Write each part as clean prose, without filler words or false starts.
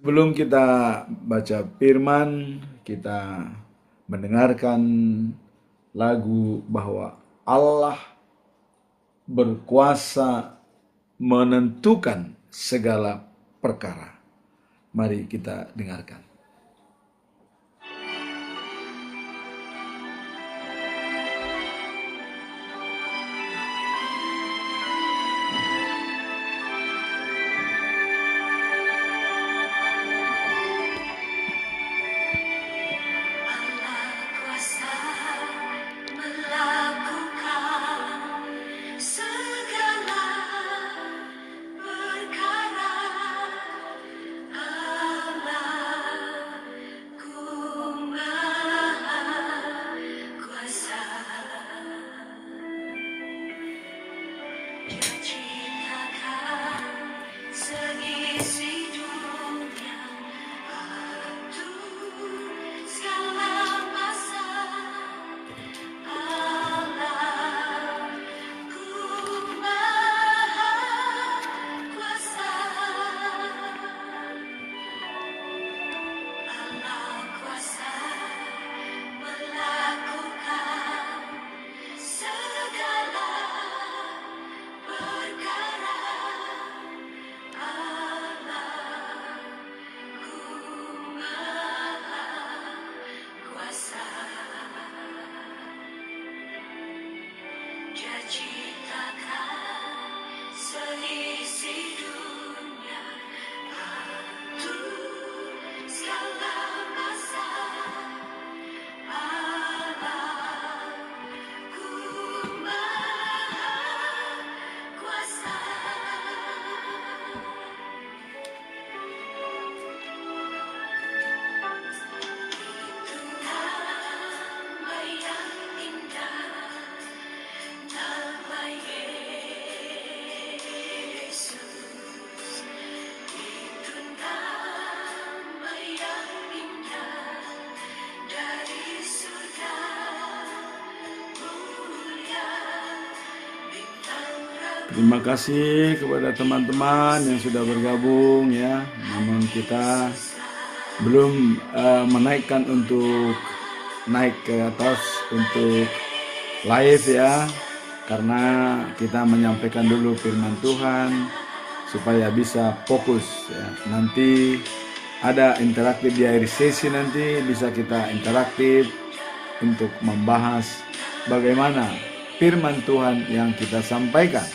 Sebelum kita baca firman, kita mendengarkan lagu bahwa Allah berkuasa menentukan segala perkara. Mari kita dengarkan. Terima kasih kepada teman-teman yang sudah bergabung ya. Namun kita belum menaikkan untuk naik ke atas untuk live ya. Karena kita menyampaikan dulu firman Tuhan supaya bisa fokus ya. Nanti ada interaktif di akhir sesi, nanti bisa kita interaktif untuk membahas bagaimana firman Tuhan yang kita sampaikan.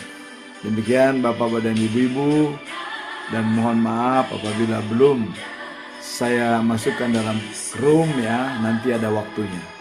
Demikian Bapak dan Ibu-ibu, dan mohon maaf apabila belum saya masukkan dalam room ya, nanti ada waktunya.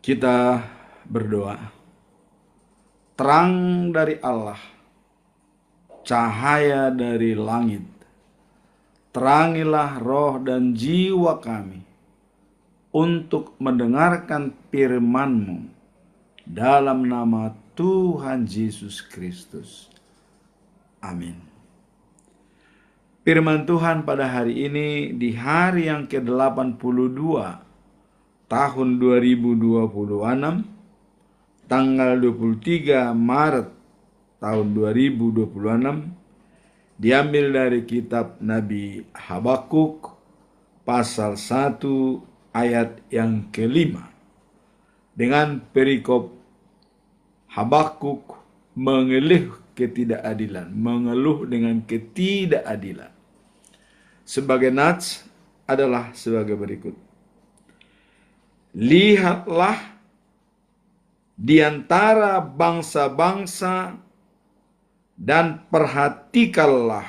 Kita berdoa. Terang dari Allah, cahaya dari langit, terangilah roh dan jiwa kami untuk mendengarkan firman-Mu dalam nama Tuhan Yesus Kristus. Amin. Firman Tuhan pada hari ini di hari yang ke-82 tahun 2026, tanggal 23 Maret tahun 2026, diambil dari kitab Nabi Habakuk pasal 1 ayat yang ke-5 dengan perikop Habakuk mengeluh dengan ketidakadilan. Sebagai nats adalah sebagai berikut. Lihatlah di antara bangsa-bangsa dan perhatikanlah.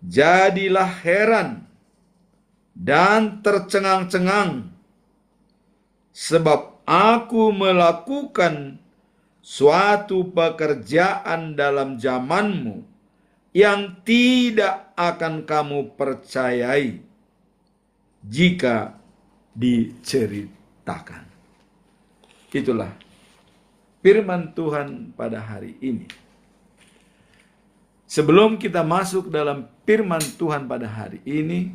Jadilah heran dan tercengang-cengang, sebab aku melakukan suatu pekerjaan dalam zamanmu yang tidak akan kamu percayai jika diceritakan. Itulah firman Tuhan pada hari ini. Sebelum kita masuk dalam firman Tuhan pada hari ini,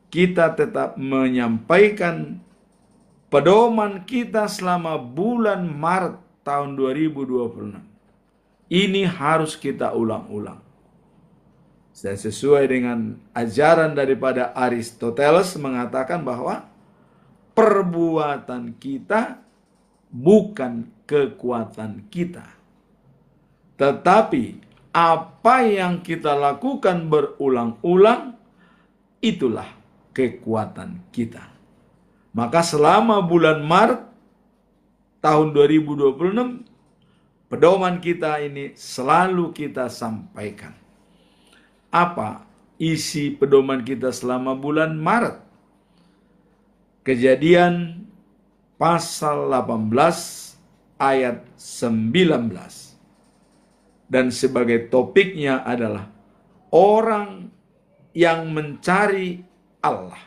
kita tetap menyampaikan pedoman kita selama bulan Maret tahun 2026. Ini harus kita ulang-ulang. Dan sesuai dengan ajaran daripada Aristoteles mengatakan bahwa perbuatan kita bukan kekuatan kita. Tetapi apa yang kita lakukan berulang-ulang, itulah kekuatan kita. Maka selama bulan Maret tahun 2026, pedoman kita ini selalu kita sampaikan. Apa isi pedoman kita selama bulan Maret? Kejadian pasal 18 ayat 19. Dan sebagai topiknya adalah orang yang mencari Allah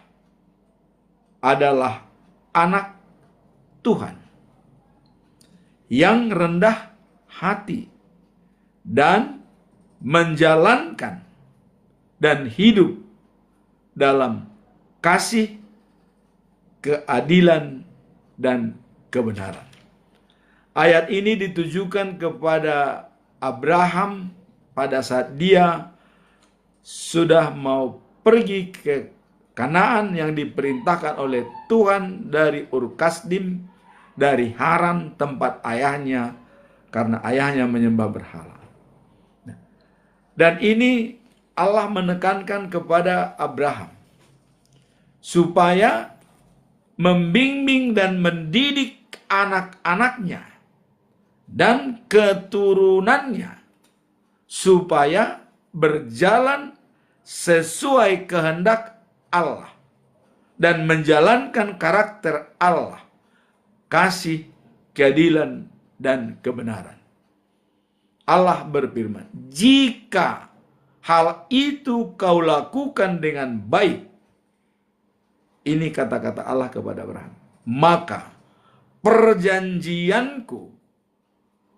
adalah anak Tuhan yang rendah hati dan menjalankan dan hidup dalam kasih, keadilan, dan kebenaran. Ayat ini ditujukan kepada Abraham pada saat dia sudah mau pergi ke Kanaan yang diperintahkan oleh Tuhan dari Ur Kasdim, dari Haran tempat ayahnya, karena ayahnya menyembah berhala. Dan ini Allah menekankan kepada Abraham supaya membimbing dan mendidik anak-anaknya dan keturunannya supaya berjalan sesuai kehendak Allah dan menjalankan karakter Allah, kasih, keadilan, dan kebenaran. Allah berfirman, jika hal itu kau lakukan dengan baik, ini kata-kata Allah kepada Abraham, maka perjanjianku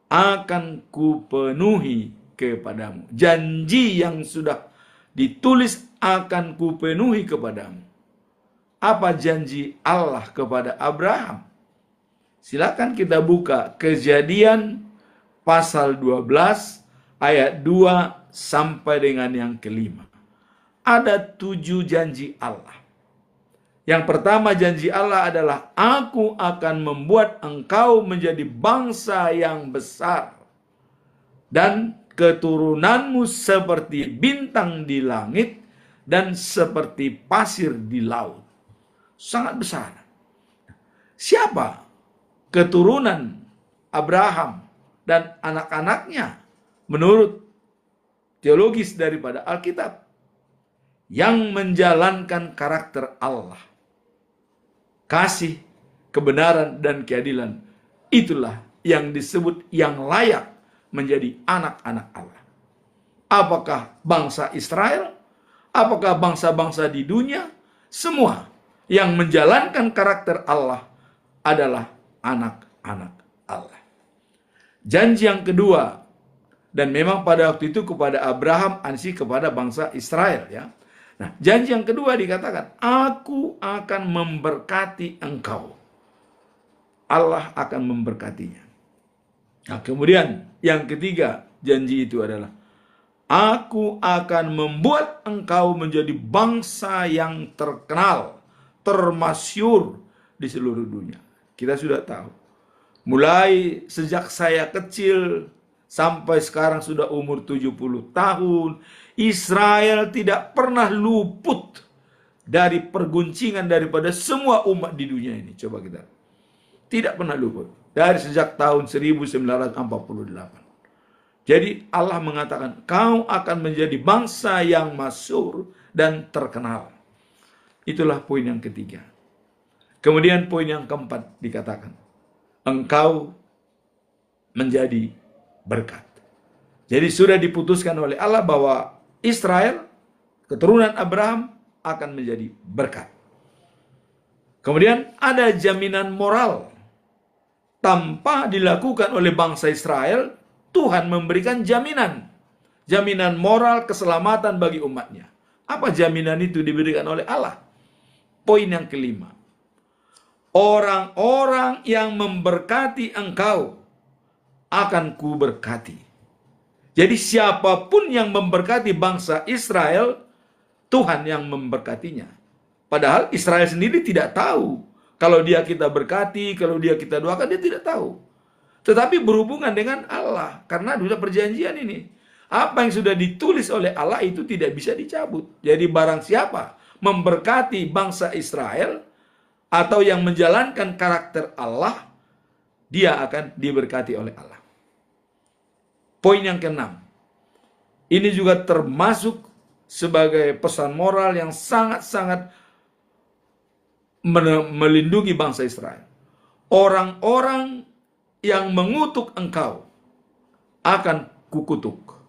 akan kupenuhi kepadamu. Janji yang sudah ditulis akan kupenuhi kepadamu. Apa janji Allah kepada Abraham? Silakan kita buka Kejadian pasal 12 ayat 2 sampai dengan yang kelima. Ada 7 janji Allah. Yang pertama janji Allah adalah, aku akan membuat engkau menjadi bangsa yang besar, dan keturunanmu seperti bintang di langit dan seperti pasir di laut. Sangat besar. Siapa keturunan Abraham dan anak-anaknya menurut teologis daripada Alkitab? Yang menjalankan karakter Allah, kasih, kebenaran, dan keadilan. Itulah yang disebut yang layak menjadi anak-anak Allah. Apakah bangsa Israel? Apakah bangsa-bangsa di dunia? Semua yang menjalankan karakter Allah adalah anak-anak Allah. Janji yang kedua, dan memang pada waktu itu kepada Abraham, ansih kepada bangsa Israel, ya. Nah, janji yang kedua dikatakan, aku akan memberkati engkau. Allah akan memberkatinya. Nah, kemudian yang ketiga janji itu adalah, aku akan membuat engkau menjadi bangsa yang terkenal, termasyhur di seluruh dunia. Kita sudah tahu, mulai sejak saya kecil sampai sekarang sudah umur 70 tahun, Israel tidak pernah luput dari perguncingan daripada semua umat di dunia ini. Coba kita, tidak pernah luput dari sejak tahun 1948. Jadi Allah mengatakan, kau akan menjadi bangsa yang masyhur dan terkenal. Itulah poin yang ketiga. Kemudian poin yang keempat dikatakan, engkau menjadi berkat. Jadi sudah diputuskan oleh Allah bahwa Israel, keturunan Abraham, akan menjadi berkat. Kemudian ada jaminan moral. Tanpa dilakukan oleh bangsa Israel, Tuhan memberikan jaminan. Jaminan moral keselamatan bagi umatnya. Apa jaminan itu diberikan oleh Allah? Poin yang kelima. Orang-orang yang memberkati engkau akan kuberkati. Jadi siapapun yang memberkati bangsa Israel, Tuhan yang memberkatinya. Padahal Israel sendiri tidak tahu. Kalau dia kita berkati, kalau dia kita doakan, dia tidak tahu. Tetapi berhubungan dengan Allah. Karena sudah perjanjian ini. Apa yang sudah ditulis oleh Allah itu tidak bisa dicabut. Jadi barang siapa memberkati bangsa Israel, atau yang menjalankan karakter Allah, dia akan diberkati oleh Allah. Poin yang keenam. Ini juga termasuk sebagai pesan moral yang sangat-sangat melindungi bangsa Israel. Orang-orang yang mengutuk engkau akan kukutuk.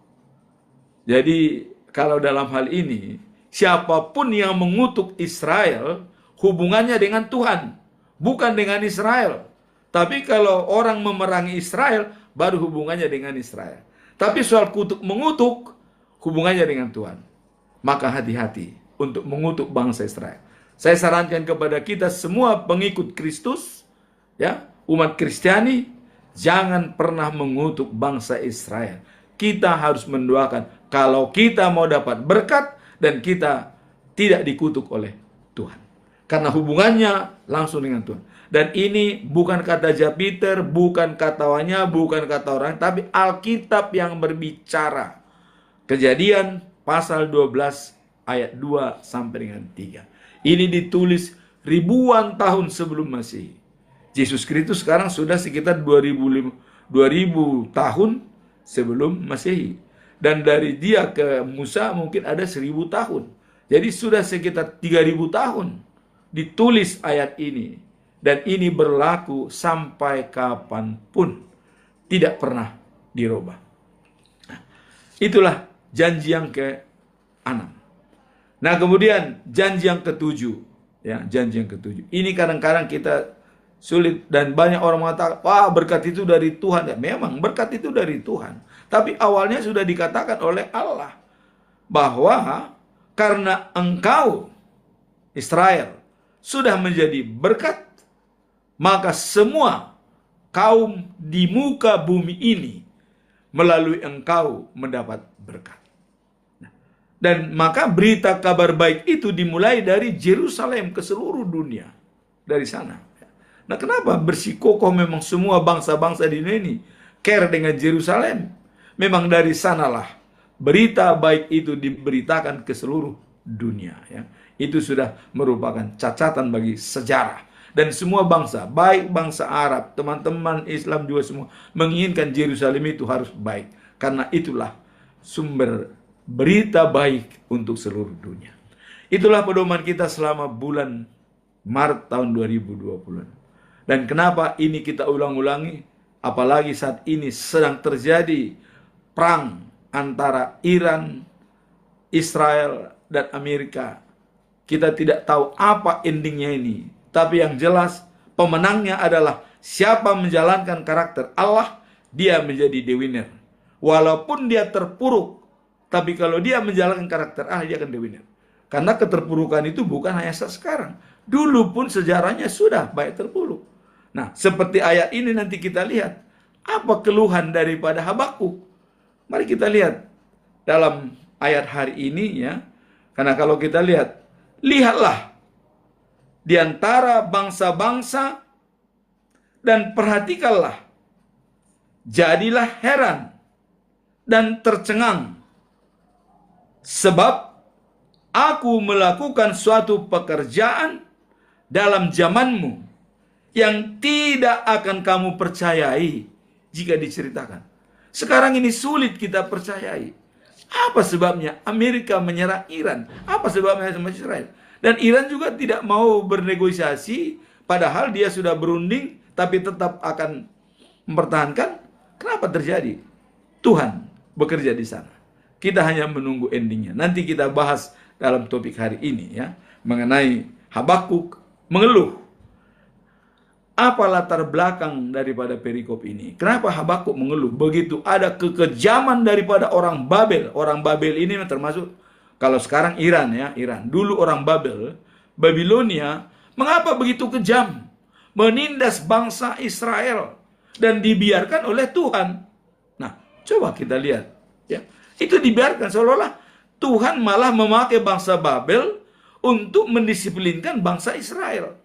Jadi kalau dalam hal ini, siapapun yang mengutuk Israel, hubungannya dengan Tuhan, bukan dengan Israel. Tapi kalau orang memerangi Israel, baru hubungannya dengan Israel. Tapi soal kutuk mengutuk, hubungannya dengan Tuhan. Maka hati-hati untuk mengutuk bangsa Israel. Saya sarankan kepada kita semua pengikut Kristus, ya, umat Kristiani, jangan pernah mengutuk bangsa Israel. Kita harus mendoakan kalau kita mau dapat berkat dan kita tidak dikutuk oleh Tuhan. Karena hubungannya langsung dengan Tuhan. Dan ini bukan kata Jupiter, bukan kata Wanya, bukan kata orang, tapi Alkitab yang berbicara. Kejadian pasal 12 ayat 2 sampai dengan 3. Ini ditulis ribuan tahun sebelum Masehi. Yesus Kristus sekarang sudah sekitar 2000 tahun sebelum Masehi. Dan dari dia ke Musa mungkin ada 1000 tahun. Jadi sudah sekitar 3000 tahun ditulis ayat ini. Dan ini berlaku sampai kapanpun. Tidak pernah dirubah. Nah, itulah janji yang ke-6. Nah kemudian janji yang ke-7. Ya, janji yang ke-7. Ini kadang-kadang kita sulit dan banyak orang mengatakan, wah berkat itu dari Tuhan. Ya, memang berkat itu dari Tuhan. Tapi awalnya sudah dikatakan oleh Allah. Bahwa karena engkau, Israel, sudah menjadi berkat, maka semua kaum di muka bumi ini melalui engkau mendapat berkat. Dan maka berita kabar baik itu dimulai dari Yerusalem ke seluruh dunia. Dari sana. Nah kenapa bersikokoh memang semua bangsa-bangsa di dunia ini care dengan Yerusalem? Memang dari sanalah berita baik itu diberitakan ke seluruh dunia. Ya. Itu sudah merupakan catatan bagi sejarah. Dan semua bangsa, baik bangsa Arab, teman-teman Islam juga semua, menginginkan Yerusalem itu harus baik. Karena itulah sumber berita baik untuk seluruh dunia. Itulah pedoman kita selama bulan Maret tahun 2020. Dan kenapa ini kita ulang-ulangi? Apalagi saat ini sedang terjadi perang antara Iran, Israel, dan Amerika. Kita tidak tahu apa endingnya ini. Tapi yang jelas pemenangnya adalah siapa menjalankan karakter Allah, dia menjadi the winner. Walaupun dia terpuruk, tapi kalau dia menjalankan karakter Allah, dia akan the winner. Karena keterpurukan itu bukan hanya sekarang. Dulu pun sejarahnya sudah baik terpuruk. Nah, seperti ayat ini nanti kita lihat. Apa keluhan daripada Habakuk? Mari kita lihat dalam ayat hari ini ya. Karena kalau kita lihat, lihatlah di antara bangsa-bangsa dan perhatikanlah. Jadilah heran dan tercengang. Sebab aku melakukan suatu pekerjaan dalam zamanmu yang tidak akan kamu percayai jika diceritakan. Sekarang ini sulit kita percayai. Apa sebabnya Amerika menyerang Iran? Apa sebabnya sama Israel? Dan Iran juga tidak mau bernegosiasi, padahal dia sudah berunding, tapi tetap akan mempertahankan. Kenapa terjadi? Tuhan bekerja di sana. Kita hanya menunggu endingnya. Nanti kita bahas dalam topik hari ini ya, mengenai Habakuk mengeluh. Apa latar belakang daripada perikop ini? Kenapa Habakuk mengeluh? Begitu ada kekejaman daripada orang Babel. Orang Babel ini termasuk, kalau sekarang Iran ya, Iran. Dulu orang Babel, Babilonia, mengapa begitu kejam? Menindas bangsa Israel dan dibiarkan oleh Tuhan. Nah, coba kita lihat ya. Itu dibiarkan, seolah-olah Tuhan malah memakai bangsa Babel untuk mendisiplinkan bangsa Israel.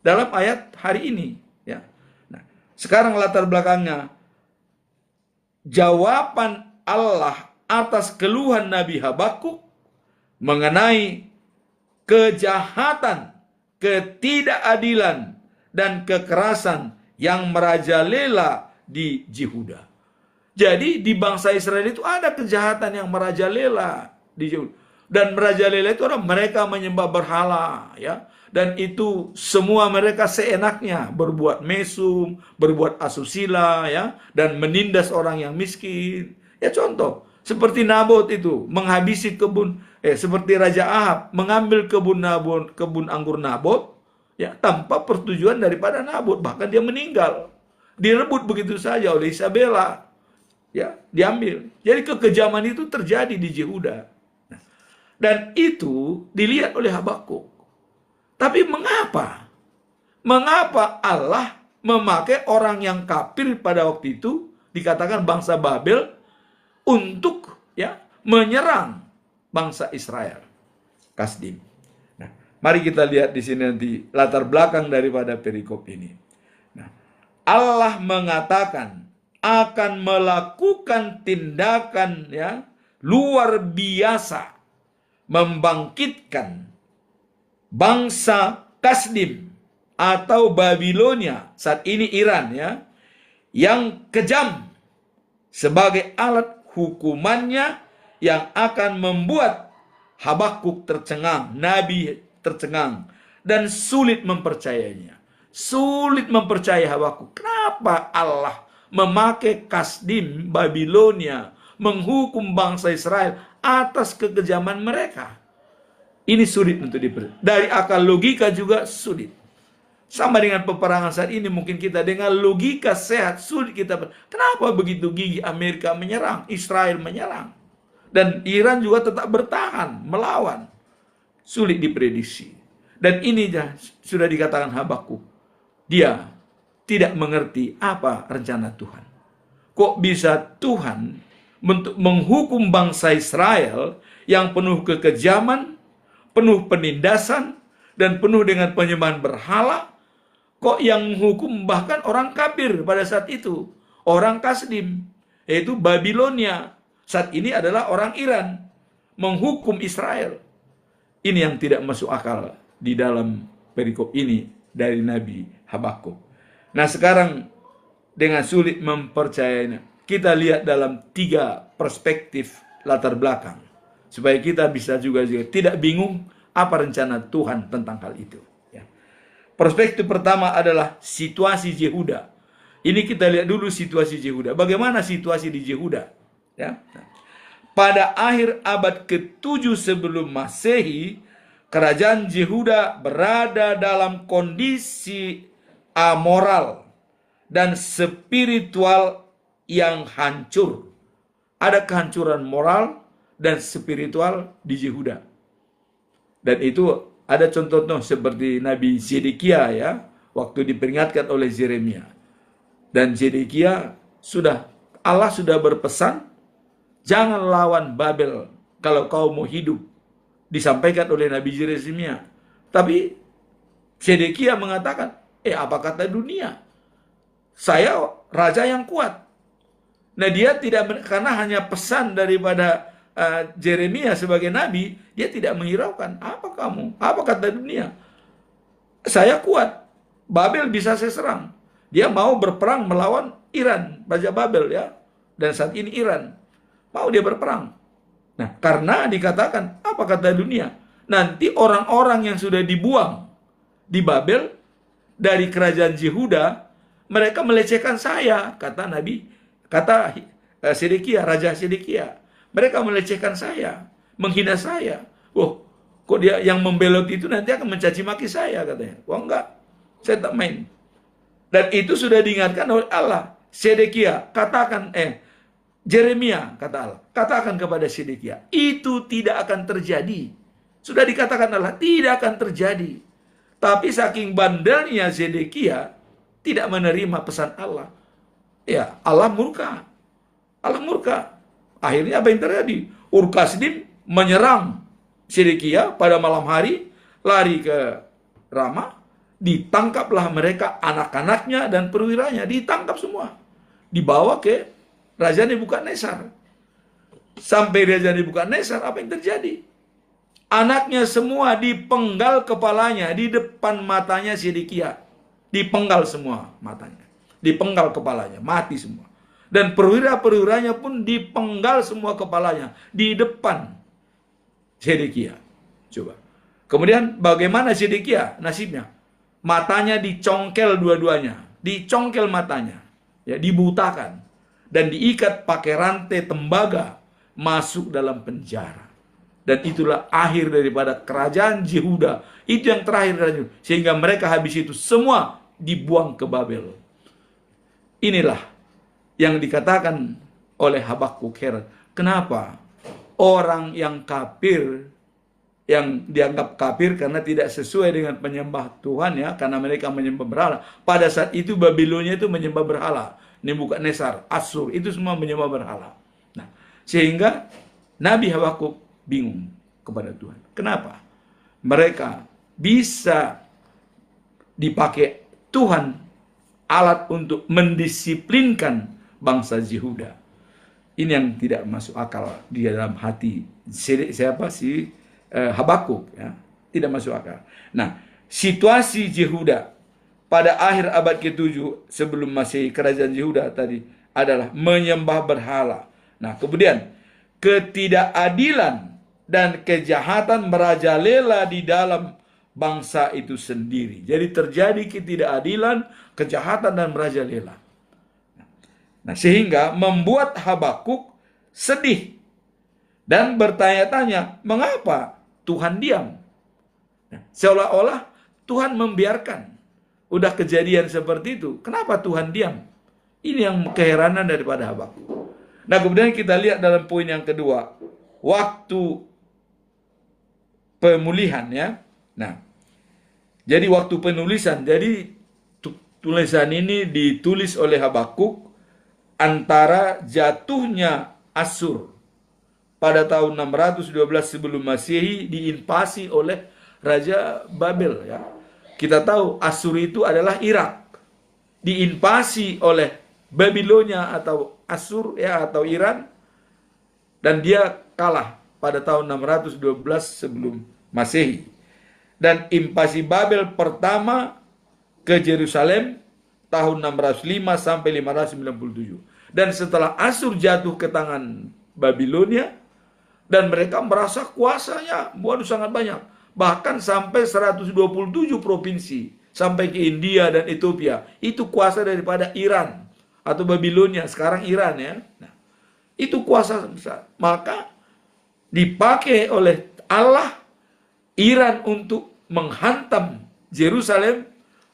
Dalam ayat hari ini ya. Nah, sekarang latar belakangnya, jawaban Allah atas keluhan Nabi Habakuk mengenai kejahatan, ketidakadilan, dan kekerasan yang merajalela di Yehuda. Jadi di bangsa Israel itu ada kejahatan yang merajalela di Yehuda. Dan merajalela itu orang mereka menyembah berhala ya. Dan itu semua mereka seenaknya berbuat mesum, berbuat asusila ya, dan menindas orang yang miskin. Ya contoh, seperti Nabot itu menghabisi kebun, seperti Raja Ahab mengambil kebun anggur Nabot ya, tanpa persetujuan daripada Nabot, bahkan dia meninggal. Direbut begitu saja oleh Isabella. Ya, diambil. Jadi kekejaman itu terjadi di Yehuda. Dan itu dilihat oleh Habakuk. Tapi mengapa? Mengapa Allah memakai orang yang kafir pada waktu itu, dikatakan bangsa Babel, untuk ya menyerang bangsa Israel? Kasdim. Nah, mari kita lihat di sini nanti latar belakang daripada perikop ini. Nah, Allah mengatakan akan melakukan tindakan ya luar biasa, membangkitkan bangsa Kasdim atau Babilonia, saat ini Iran ya, yang kejam sebagai alat hukumannya yang akan membuat Habakuk tercengang, Nabi tercengang, dan sulit mempercayainya. Sulit mempercayai Habakuk. Kenapa Allah memakai Kasdim, Babilonia, menghukum bangsa Israel atas kekejaman mereka? Ini sulit untuk dipercaya. Dari akal logika juga sulit. Sama dengan peperangan saat ini, mungkin kita dengan logika sehat sulit kita. Kenapa begitu gigih Amerika menyerang, Israel menyerang, dan Iran juga tetap bertahan melawan? Sulit diprediksi. Dan ini sudah dikatakan Habakuk, dia tidak mengerti apa rencana Tuhan. Kok bisa Tuhan menghukum bangsa Israel yang penuh kekejaman, penuh penindasan, dan penuh dengan penyembahan berhala? Kok yang menghukum bahkan orang kafir pada saat itu, orang Kasdim, yaitu Babilonia, saat ini adalah orang Iran, menghukum Israel. Ini yang tidak masuk akal di dalam perikop ini dari Nabi Habakuk. Nah, sekarang dengan sulit mempercayainya, kita lihat dalam 3 perspektif latar belakang, supaya kita bisa juga tidak bingung apa rencana Tuhan tentang hal itu. Ya. Perspektif pertama adalah situasi Yehuda. Ini kita lihat dulu situasi Yehuda. Bagaimana situasi di Yehuda? Ya. Pada akhir abad ke-7 sebelum Masehi, kerajaan Yehuda berada dalam kondisi amoral dan spiritual yang hancur. Ada kehancuran moral dan spiritual di Yehuda. Dan itu ada contoh-contoh seperti Nabi Zedekia ya, waktu diperingatkan oleh Yeremia. Dan Zedekia Allah sudah berpesan, jangan lawan Babel kalau kau mau hidup. Disampaikan oleh Nabi Yeremia. Tapi Zedekia mengatakan, apa kata dunia? Saya raja yang kuat. Nah, dia tidak, karena hanya pesan daripada Yeremia sebagai nabi, dia tidak menghiraukan. Apa kamu? Apa kata dunia? Saya kuat. Babel bisa saya serang. Dia mau berperang melawan Iran, Raja Babel ya. Dan saat ini Iran mau dia berperang. Nah, karena dikatakan apa kata dunia? nanti orang-orang yang sudah dibuang di Babel dari kerajaan Yehuda, mereka melecehkan saya, kata Nabi, kata Sedekia, Raja Sedekia. Mereka melecehkan saya, menghina saya. Oh, kok dia yang membelot itu nanti akan mencaci maki saya, katanya. Wah, enggak, saya tak main. Dan itu sudah diingatkan oleh Allah. Sedekia, katakan, Jeremia, kata Allah, katakan kepada Sedekia, itu tidak akan terjadi. Sudah dikatakan Allah, tidak akan terjadi. Tapi saking bandelnya Sedekia, tidak menerima pesan Allah. Ya, Allah murka. Allah murka. Akhirnya apa yang terjadi? Ur-Kasdim menyerang Sedekia pada malam hari, lari ke Rama, ditangkaplah mereka, anak-anaknya dan perwiranya, ditangkap semua. Dibawa ke Raja Nebukadnezar. Sampai Raja Nebukadnezar, apa yang terjadi? Anaknya semua dipenggal kepalanya di depan matanya Sedekia. Dipenggal semua matanya. Dipenggal kepalanya, mati semua. Dan perwira-perwiranya pun dipenggal semua kepalanya di depan Sedekia. Coba. Kemudian bagaimana Sedekia nasibnya? Matanya dicongkel dua-duanya. Dicongkel matanya. Ya, dibutakan. Dan diikat pakai rantai tembaga masuk dalam penjara. Dan itulah akhir daripada kerajaan Yehuda. Itu yang terakhir. Sehingga mereka habis itu semua dibuang ke Babel. Inilah yang dikatakan oleh Habakuk heran. Kenapa orang yang kafir, yang dianggap kafir karena tidak sesuai dengan penyembah Tuhan, ya, karena mereka menyembah berhala. Pada saat itu Babilonia itu menyembah berhala. Nebukadnezar, Asyur, itu semua menyembah berhala. Nah, sehingga Nabi Habakuk bingung kepada Tuhan. Kenapa mereka bisa dipakai Tuhan alat untuk mendisiplinkan bangsa Yehuda? Ini yang tidak masuk akal di dalam hati Habakuk, ya. Tidak masuk akal. Nah, situasi Yehuda pada akhir abad ke-7 sebelum Masehi, kerajaan Yehuda tadi adalah menyembah berhala. Nah, kemudian ketidakadilan dan kejahatan merajalela di dalam bangsa itu sendiri. Jadi terjadi ketidakadilan, kejahatan dan merajalela. Nah, sehingga membuat Habakuk sedih dan bertanya-tanya, mengapa Tuhan diam? Nah, seolah-olah Tuhan membiarkan. Udah kejadian seperti itu, kenapa Tuhan diam? Ini yang keheranan daripada Habakuk. Nah, kemudian kita lihat dalam poin yang kedua, waktu pemulihan, ya. Nah, jadi waktu penulisan, jadi tulisan ini ditulis oleh Habakuk antara jatuhnya Asyur pada tahun 612 sebelum Masehi diinvasi oleh Raja Babel, ya. Kita tahu Asyur itu adalah Irak. Diinvasi oleh Babilonia atau Asyur, ya, atau Iran, dan dia kalah pada tahun 612 sebelum Masehi. Dan invasi Babel pertama ke Yerusalem tahun 605 sampai 597. Dan setelah Asyur jatuh ke tangan Babilonia, dan mereka merasa kuasanya waduh sangat banyak, bahkan sampai 127 provinsi, sampai ke India dan Ethiopia. Itu kuasa daripada Iran atau Babilonia, sekarang Iran, ya. Nah, itu kuasa besar. Maka dipakai oleh Allah Iran untuk menghantam Yerusalem.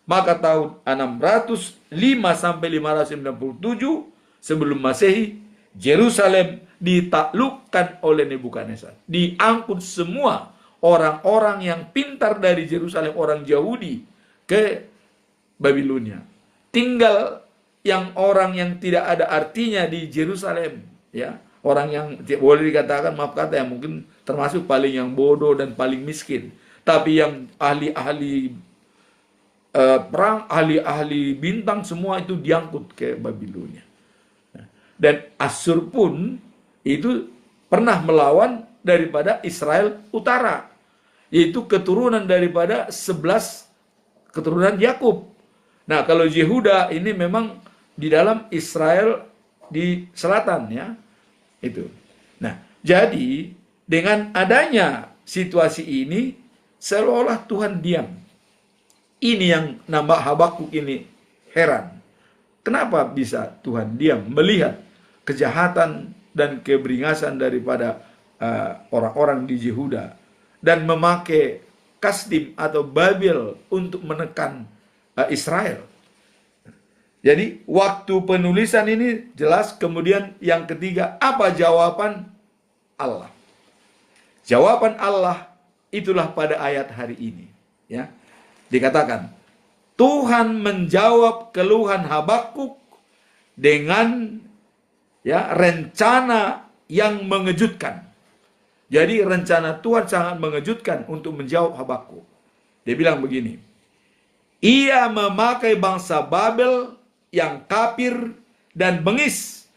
Maka tahun 605 sampai 597 sebelum Masehi, Yerusalem ditaklukkan oleh Nebukadnezar. Diangkut semua orang-orang yang pintar dari Yerusalem, orang Yahudi, ke Babilonia. Tinggal orang yang tidak ada artinya di Yerusalem, ya. Orang yang boleh dikatakan, maaf kata, yang mungkin termasuk paling yang bodoh dan paling miskin. Tapi yang ahli-ahli perang, ahli-ahli bintang, semua itu diangkut ke Babilonia. Dan Asyur pun itu pernah melawan daripada Israel Utara, yaitu keturunan daripada 11 keturunan Yakub. Nah, kalau Yehuda ini memang di dalam Israel di selatan, ya. Itu. Nah, jadi dengan adanya situasi ini seolah-olah Tuhan diam. Ini yang nambah Habakuk ini heran. Kenapa bisa Tuhan diam melihat kejahatan dan keberingasan daripada orang-orang di Yehuda dan memakai Kasdim atau Babel untuk menekan Israel. Jadi waktu penulisan ini jelas. Kemudian yang ketiga, apa jawaban Allah? Jawaban Allah itulah pada ayat hari ini, ya. Dikatakan Tuhan menjawab keluhan Habakuk dengan rencana yang mengejutkan. Jadi rencana Tuhan sangat mengejutkan untuk menjawab Habakuk. Dia bilang begini, ia memakai bangsa Babel yang kafir dan bengis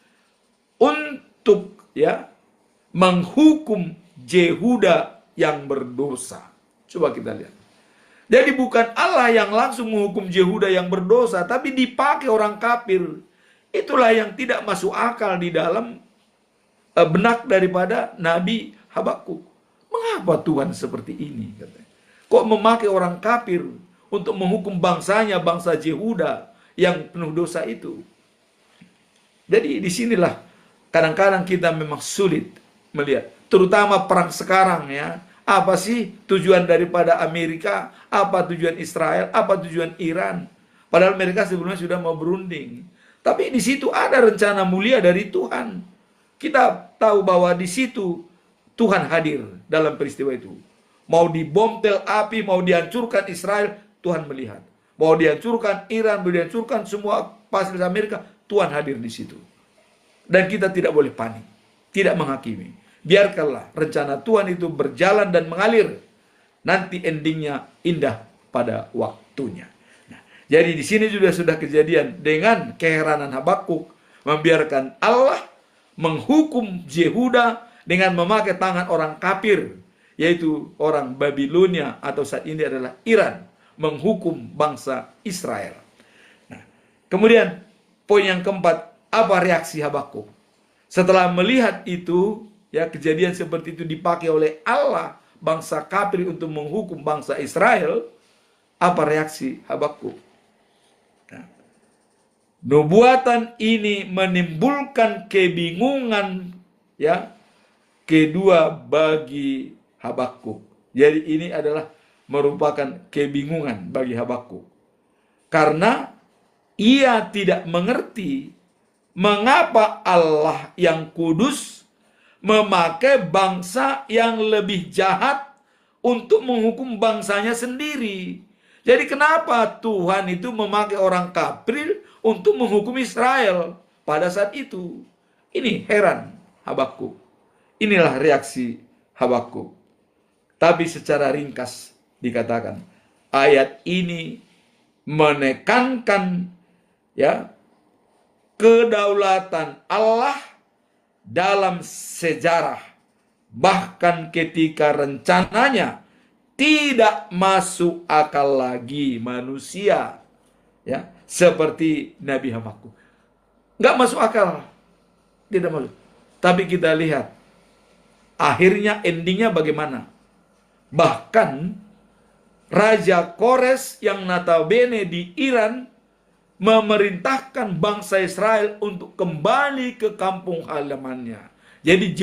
untuk menghukum Yehuda yang berdosa. Coba kita lihat. Jadi bukan Allah yang langsung menghukum Yehuda yang berdosa, tapi dipakai orang kafir. Itulah yang tidak masuk akal di dalam benak daripada Nabi Habakuk. Mengapa Tuhan seperti ini? Kok memakai orang kafir untuk menghukum bangsanya, bangsa Yehuda yang penuh dosa itu? Jadi disinilah kadang-kadang kita memang sulit melihat, terutama perang sekarang, ya. Apa sih tujuan daripada Amerika? Apa tujuan Israel? Apa tujuan Iran? Padahal mereka sebelumnya sudah mau berunding. Tapi di situ ada rencana mulia dari Tuhan. Kita tahu bahwa di situ Tuhan hadir dalam peristiwa itu. Mau dibom tel api, mau dihancurkan Israel, Tuhan melihat. Mau dihancurkan Iran, mau dihancurkan semua fasilitas Amerika, Tuhan hadir di situ. Dan kita tidak boleh panik, tidak menghakimi. Biarkanlah rencana Tuhan itu berjalan dan mengalir. Nanti endingnya indah pada waktunya. Nah, jadi di sini sudah kejadian dengan keheranan Habakuk membiarkan Allah menghukum Yehuda dengan memakai tangan orang kafir, yaitu orang Babilonia atau saat ini adalah Iran, menghukum bangsa Israel. Nah, kemudian poin yang keempat, apa reaksi Habakuk? Setelah melihat itu, kejadian seperti itu dipakai oleh Allah bangsa kafir untuk menghukum bangsa Israel, apa reaksi Habakuk? Nah, nubuatan ini menimbulkan kebingungan kedua bagi Habakuk. Jadi ini adalah merupakan kebingungan bagi Habakuk. Karena ia tidak mengerti mengapa Allah yang kudus memakai bangsa yang lebih jahat untuk menghukum bangsanya sendiri. Jadi kenapa Tuhan itu memakai orang kafir untuk menghukum Israel pada saat itu? Ini heran Habakuk. Inilah reaksi Habakuk. Tapi secara ringkas dikatakan, ayat ini menekankan kedaulatan Allah dalam sejarah, bahkan ketika rencananya tidak masuk akal lagi manusia, seperti Nabi Habakuk. Nggak masuk akal, tidak masuk. Tapi kita lihat akhirnya, endingnya bagaimana. Bahkan Raja Kores yang notabene di Iran memerintahkan bangsa Israel untuk kembali ke kampung halamannya. Jadi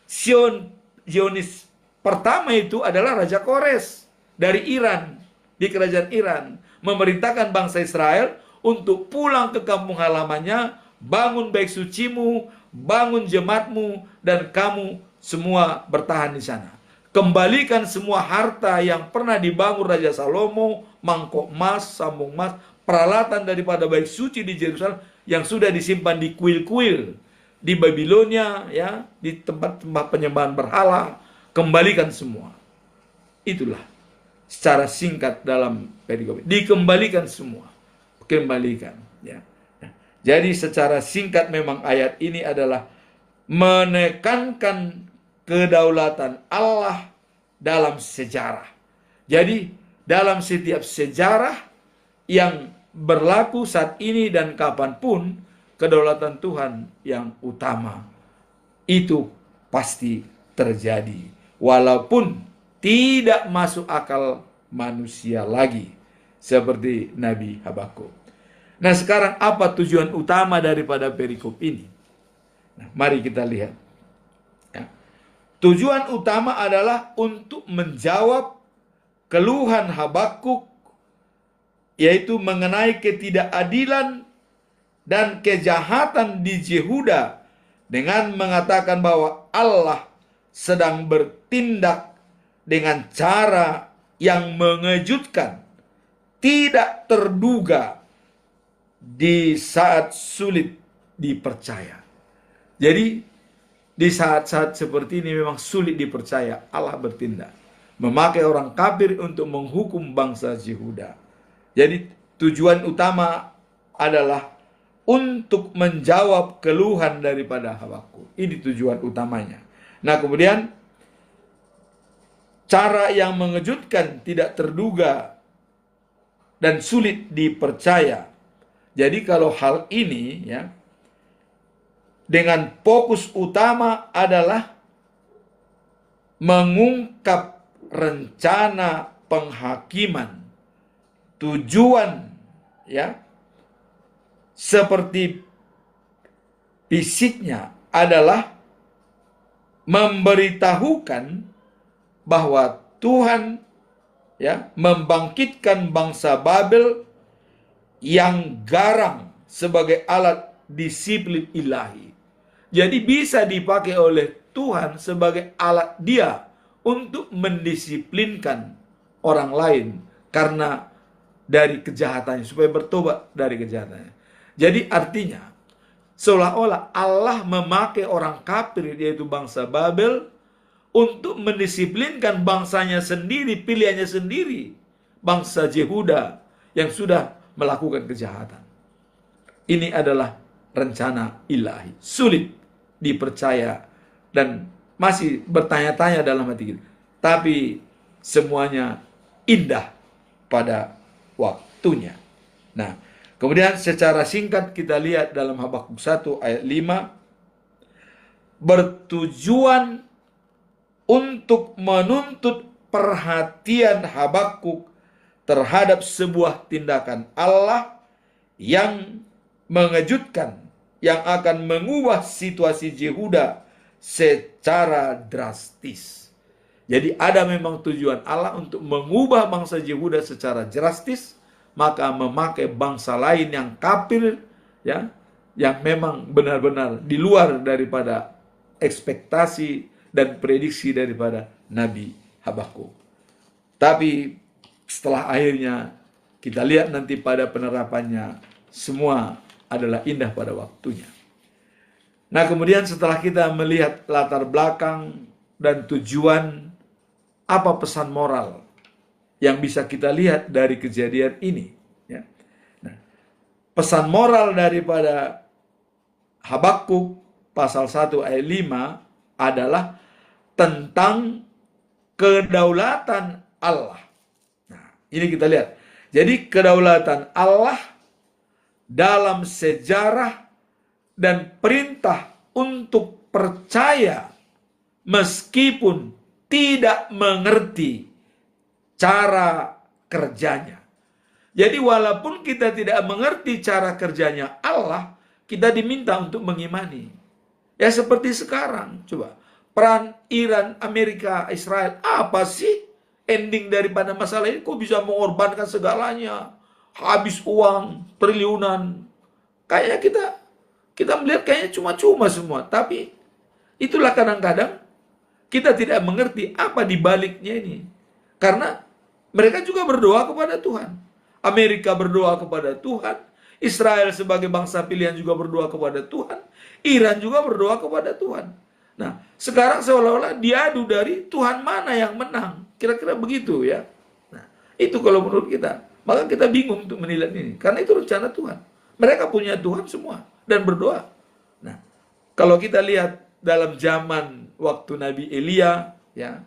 Zionis pertama itu adalah Raja Kores dari Iran, di kerajaan Iran, memerintahkan bangsa Israel untuk pulang ke kampung halamannya, bangun bait sucimu, bangun jemaatmu, dan kamu semua bertahan di sana. Kembalikan semua harta yang pernah dibangun Raja Salomo, mangkok emas, sambung emas, peralatan daripada bait suci di Yerusalem yang sudah disimpan di kuil-kuil di Babilonia, di tempat-tempat penyembahan berhala, kembalikan semua. Itulah secara singkat dalam perikop. Dikembalikan semua, kembalikan. Jadi secara singkat memang ayat ini adalah menekankan kedaulatan Allah dalam sejarah. Jadi dalam setiap sejarah yang berlaku saat ini dan kapanpun, kedaulatan Tuhan yang utama itu pasti terjadi. walaupun tidak masuk akal manusia lagi, seperti Nabi Habakuk. Nah, sekarang apa tujuan utama daripada perikop ini? Nah, mari kita lihat. Ya. Tujuan utama adalah untuk menjawab keluhan Habakuk, yaitu mengenai ketidakadilan dan kejahatan di Yehuda, dengan mengatakan bahwa Allah sedang bertindak dengan cara yang mengejutkan, tidak terduga, di saat sulit dipercaya. Jadi di saat-saat seperti ini memang sulit dipercaya Allah bertindak, memakai orang kafir untuk menghukum bangsa Yehuda. Jadi tujuan utama adalah untuk menjawab keluhan daripada Habakuk. Ini tujuan utamanya. Nah, kemudian cara yang mengejutkan, tidak terduga, dan sulit dipercaya. Jadi kalau hal ini ya, dengan fokus utama adalah mengungkap rencana penghakiman, tujuan ya, seperti fisiknya adalah memberitahukan bahwa Tuhan ya membangkitkan bangsa Babel yang garang sebagai alat disiplin ilahi. Jadi bisa dipakai oleh Tuhan sebagai alat Dia untuk mendisiplinkan orang lain karena dari kejahatannya, supaya bertobat dari kejahatannya. Jadi artinya seolah-olah Allah memakai orang kafir, yaitu bangsa Babel, untuk mendisiplinkan bangsanya sendiri, pilihannya sendiri, bangsa Yehuda yang sudah melakukan kejahatan. Ini adalah rencana ilahi, sulit dipercaya dan masih bertanya-tanya dalam hati kita. Tapi semuanya indah pada waktunya. Nah, kemudian secara singkat kita lihat dalam Habakuk 1 ayat 5, bertujuan untuk menuntut perhatian Habakuk terhadap sebuah tindakan Allah yang mengejutkan, yang akan mengubah situasi Yehuda secara drastis. Jadi ada memang tujuan Allah untuk mengubah bangsa Yehuda secara drastis, maka memakai bangsa lain yang kafir ya, yang memang benar-benar di luar daripada ekspektasi dan prediksi daripada Nabi Habakuk. Tapi setelah akhirnya kita lihat nanti pada penerapannya, semua adalah indah pada waktunya. Nah, kemudian setelah kita melihat latar belakang dan tujuan, apa pesan moral yang bisa kita lihat dari kejadian ini? Ya. Nah, pesan moral daripada Habakuk pasal 1 ayat 5 adalah tentang kedaulatan Allah. Nah, ini kita lihat. Jadi kedaulatan Allah dalam sejarah dan perintah untuk percaya meskipun tidak mengerti cara kerjanya. Jadi walaupun kita tidak mengerti cara kerjanya Allah, kita diminta untuk mengimani. Ya seperti sekarang, coba. Peran Iran, Amerika, Israel, apa sih ending daripada masalah ini? Kok bisa mengorbankan segalanya? Habis uang, triliunan. Kayaknya kita melihat kayaknya cuma-cuma semua. Tapi itulah kadang-kadang kita tidak mengerti apa di baliknya ini. Karena mereka juga berdoa kepada Tuhan. Amerika berdoa kepada Tuhan. Israel sebagai bangsa pilihan juga berdoa kepada Tuhan. Iran juga berdoa kepada Tuhan. Nah, sekarang seolah-olah diadu dari Tuhan mana yang menang. Kira-kira begitu ya. Nah, itu kalau menurut kita. Maka kita bingung untuk menilai ini. Karena itu rencana Tuhan. Mereka punya Tuhan semua. Dan berdoa. Nah, kalau kita lihat dalam zaman waktu Nabi Elia, ya,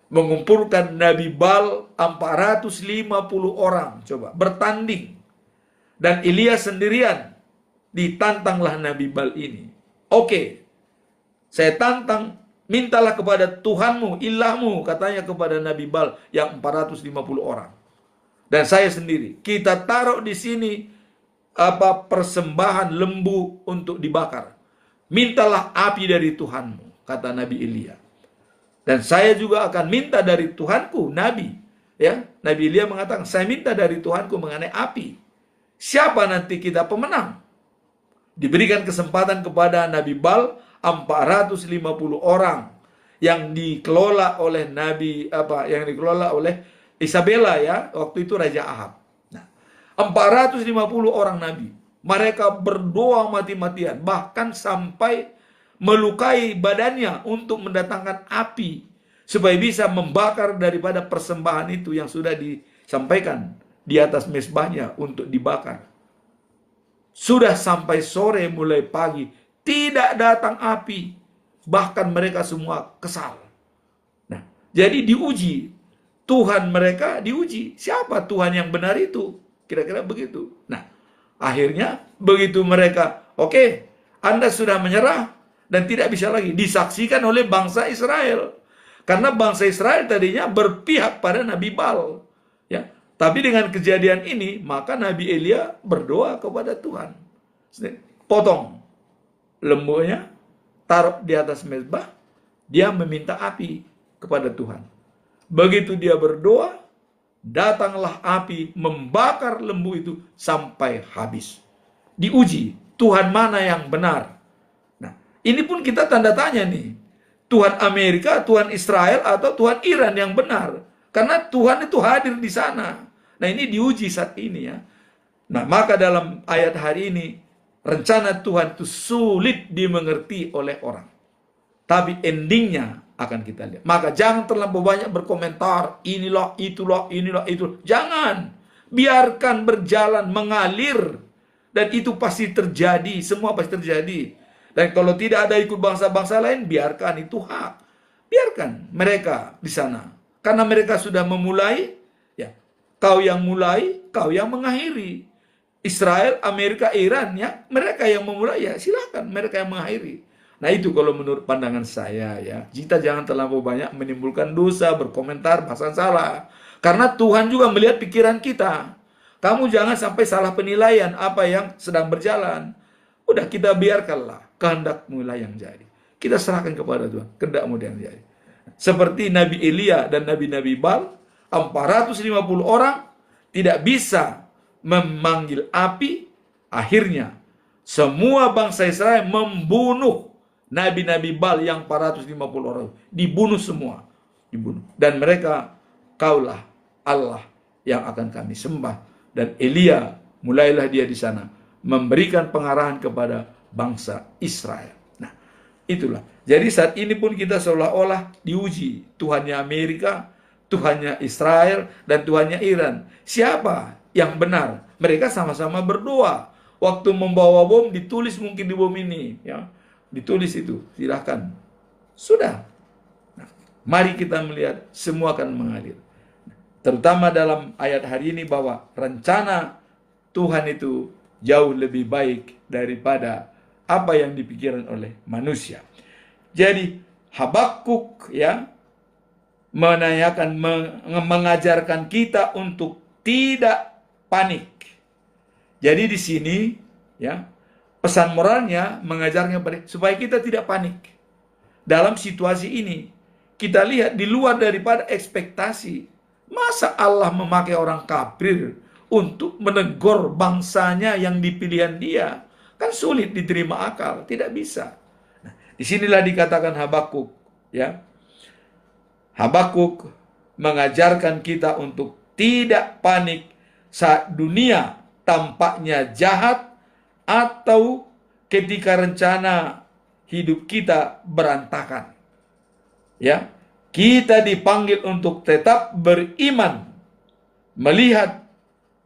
mengumpulkan Nabi Baal 450 orang. Coba, bertanding. Dan Elia sendirian. Ditantanglah Nabi Baal ini. Oke. Saya tantang Mintalah kepada Tuhanmu, ilahmu, katanya kepada Nabi Bal yang 450 orang. Dan saya sendiri, kita taruh di sini persembahan lembu untuk dibakar. Mintalah api dari Tuhanmu, kata Nabi Elia. Dan saya juga akan minta dari Tuhanku, Nabi. Ya, Nabi Elia mengatakan, saya minta dari Tuhanku mengenai api. Siapa nanti kita pemenang? Diberikan kesempatan kepada Nabi Bal 450 orang yang dikelola oleh yang dikelola oleh Isabella, ya, waktu itu Raja Ahab. Nah, 450 orang nabi. Mereka berdoa mati-matian, bahkan sampai melukai badannya untuk mendatangkan api supaya bisa membakar daripada persembahan itu yang sudah disampaikan di atas mezbahnya untuk dibakar. Sudah sampai sore mulai pagi, tidak datang api. Bahkan mereka semua kesal. Nah, jadi diuji. Tuhan mereka diuji. Siapa Tuhan yang benar itu? Kira-kira begitu. Nah, akhirnya begitu mereka, oke, Anda sudah menyerah dan tidak bisa lagi. Disaksikan oleh bangsa Israel. Karena bangsa Israel tadinya berpihak pada Nabi Bal. Ya. Tapi dengan kejadian ini, maka Nabi Elia berdoa kepada Tuhan. Potong lembunya, taruh di atas mezbah, dia meminta api kepada Tuhan. Begitu dia berdoa, datanglah api membakar lembu itu sampai habis. Diuji, Tuhan mana yang benar? Nah, ini pun kita tanda tanya nih. Tuhan Amerika, Tuhan Israel, atau Tuhan Iran yang benar? Karena Tuhan itu hadir di sana. Nah, ini diuji saat ini, ya. Nah, maka dalam ayat hari ini, rencana Tuhan itu sulit dimengerti oleh orang. Tapi endingnya akan kita lihat. Maka jangan terlalu banyak berkomentar, inilah, itulah, inilah, itu. Jangan. Biarkan berjalan, mengalir. Dan itu pasti terjadi, semua pasti terjadi. Dan kalau tidak ada ikut bangsa-bangsa lain, biarkan, itu hak. Biarkan mereka di sana. Karena mereka sudah memulai, ya. Kau yang mulai, kau yang mengakhiri. Israel, Amerika, Iran, ya, mereka yang memulai, ya silakan mereka yang mengakhiri. Nah, itu kalau menurut pandangan saya, ya. Kita jangan terlalu banyak menimbulkan dosa, berkomentar, pasang salah. Karena Tuhan juga melihat pikiran kita. Kamu jangan sampai salah penilaian apa yang sedang berjalan. Udah, kita biarkanlah kehendakmu lah yang jadi. Kita serahkan kepada Tuhan, kehendakmu yang jadi. Seperti Nabi Elia dan Nabi-Nabi Bal, 450 orang tidak bisa memanggil api. Akhirnya semua bangsa Israel membunuh Nabi-Nabi Bal yang 450 orang. Dibunuh semua. Dibunuh. Dan mereka, kaulah Allah yang akan kami sembah. Dan Elia, mulailah dia di sana memberikan pengarahan kepada bangsa Israel. Nah, itulah. Jadi saat ini pun kita seolah-olah diuji. Tuhannya Amerika, Tuhannya Israel, dan Tuhannya Iran. Siapa yang benar? Mereka sama-sama berdoa. Waktu membawa bom, ditulis mungkin di bom ini, ya, ditulis itu, silahkan. Sudah. Nah, mari kita melihat semua akan mengalir. Terutama dalam ayat hari ini bahwa rencana Tuhan itu jauh lebih baik daripada apa yang dipikirkan oleh manusia. Jadi Habakuk, ya, menanyakan, mengajarkan kita untuk tidak panik. Jadi di sini, ya, pesan moralnya mengajarnya supaya kita tidak panik dalam situasi ini. Kita lihat di luar daripada ekspektasi. Masa Allah memakai orang kafir untuk menegur bangsanya yang dipilihan dia? Kan sulit diterima akal, tidak bisa. Nah, disinilah dikatakan Habakuk, ya. Habakuk mengajarkan kita untuk tidak panik saat dunia tampaknya jahat atau ketika rencana hidup kita berantakan. Ya, kita dipanggil untuk tetap beriman, melihat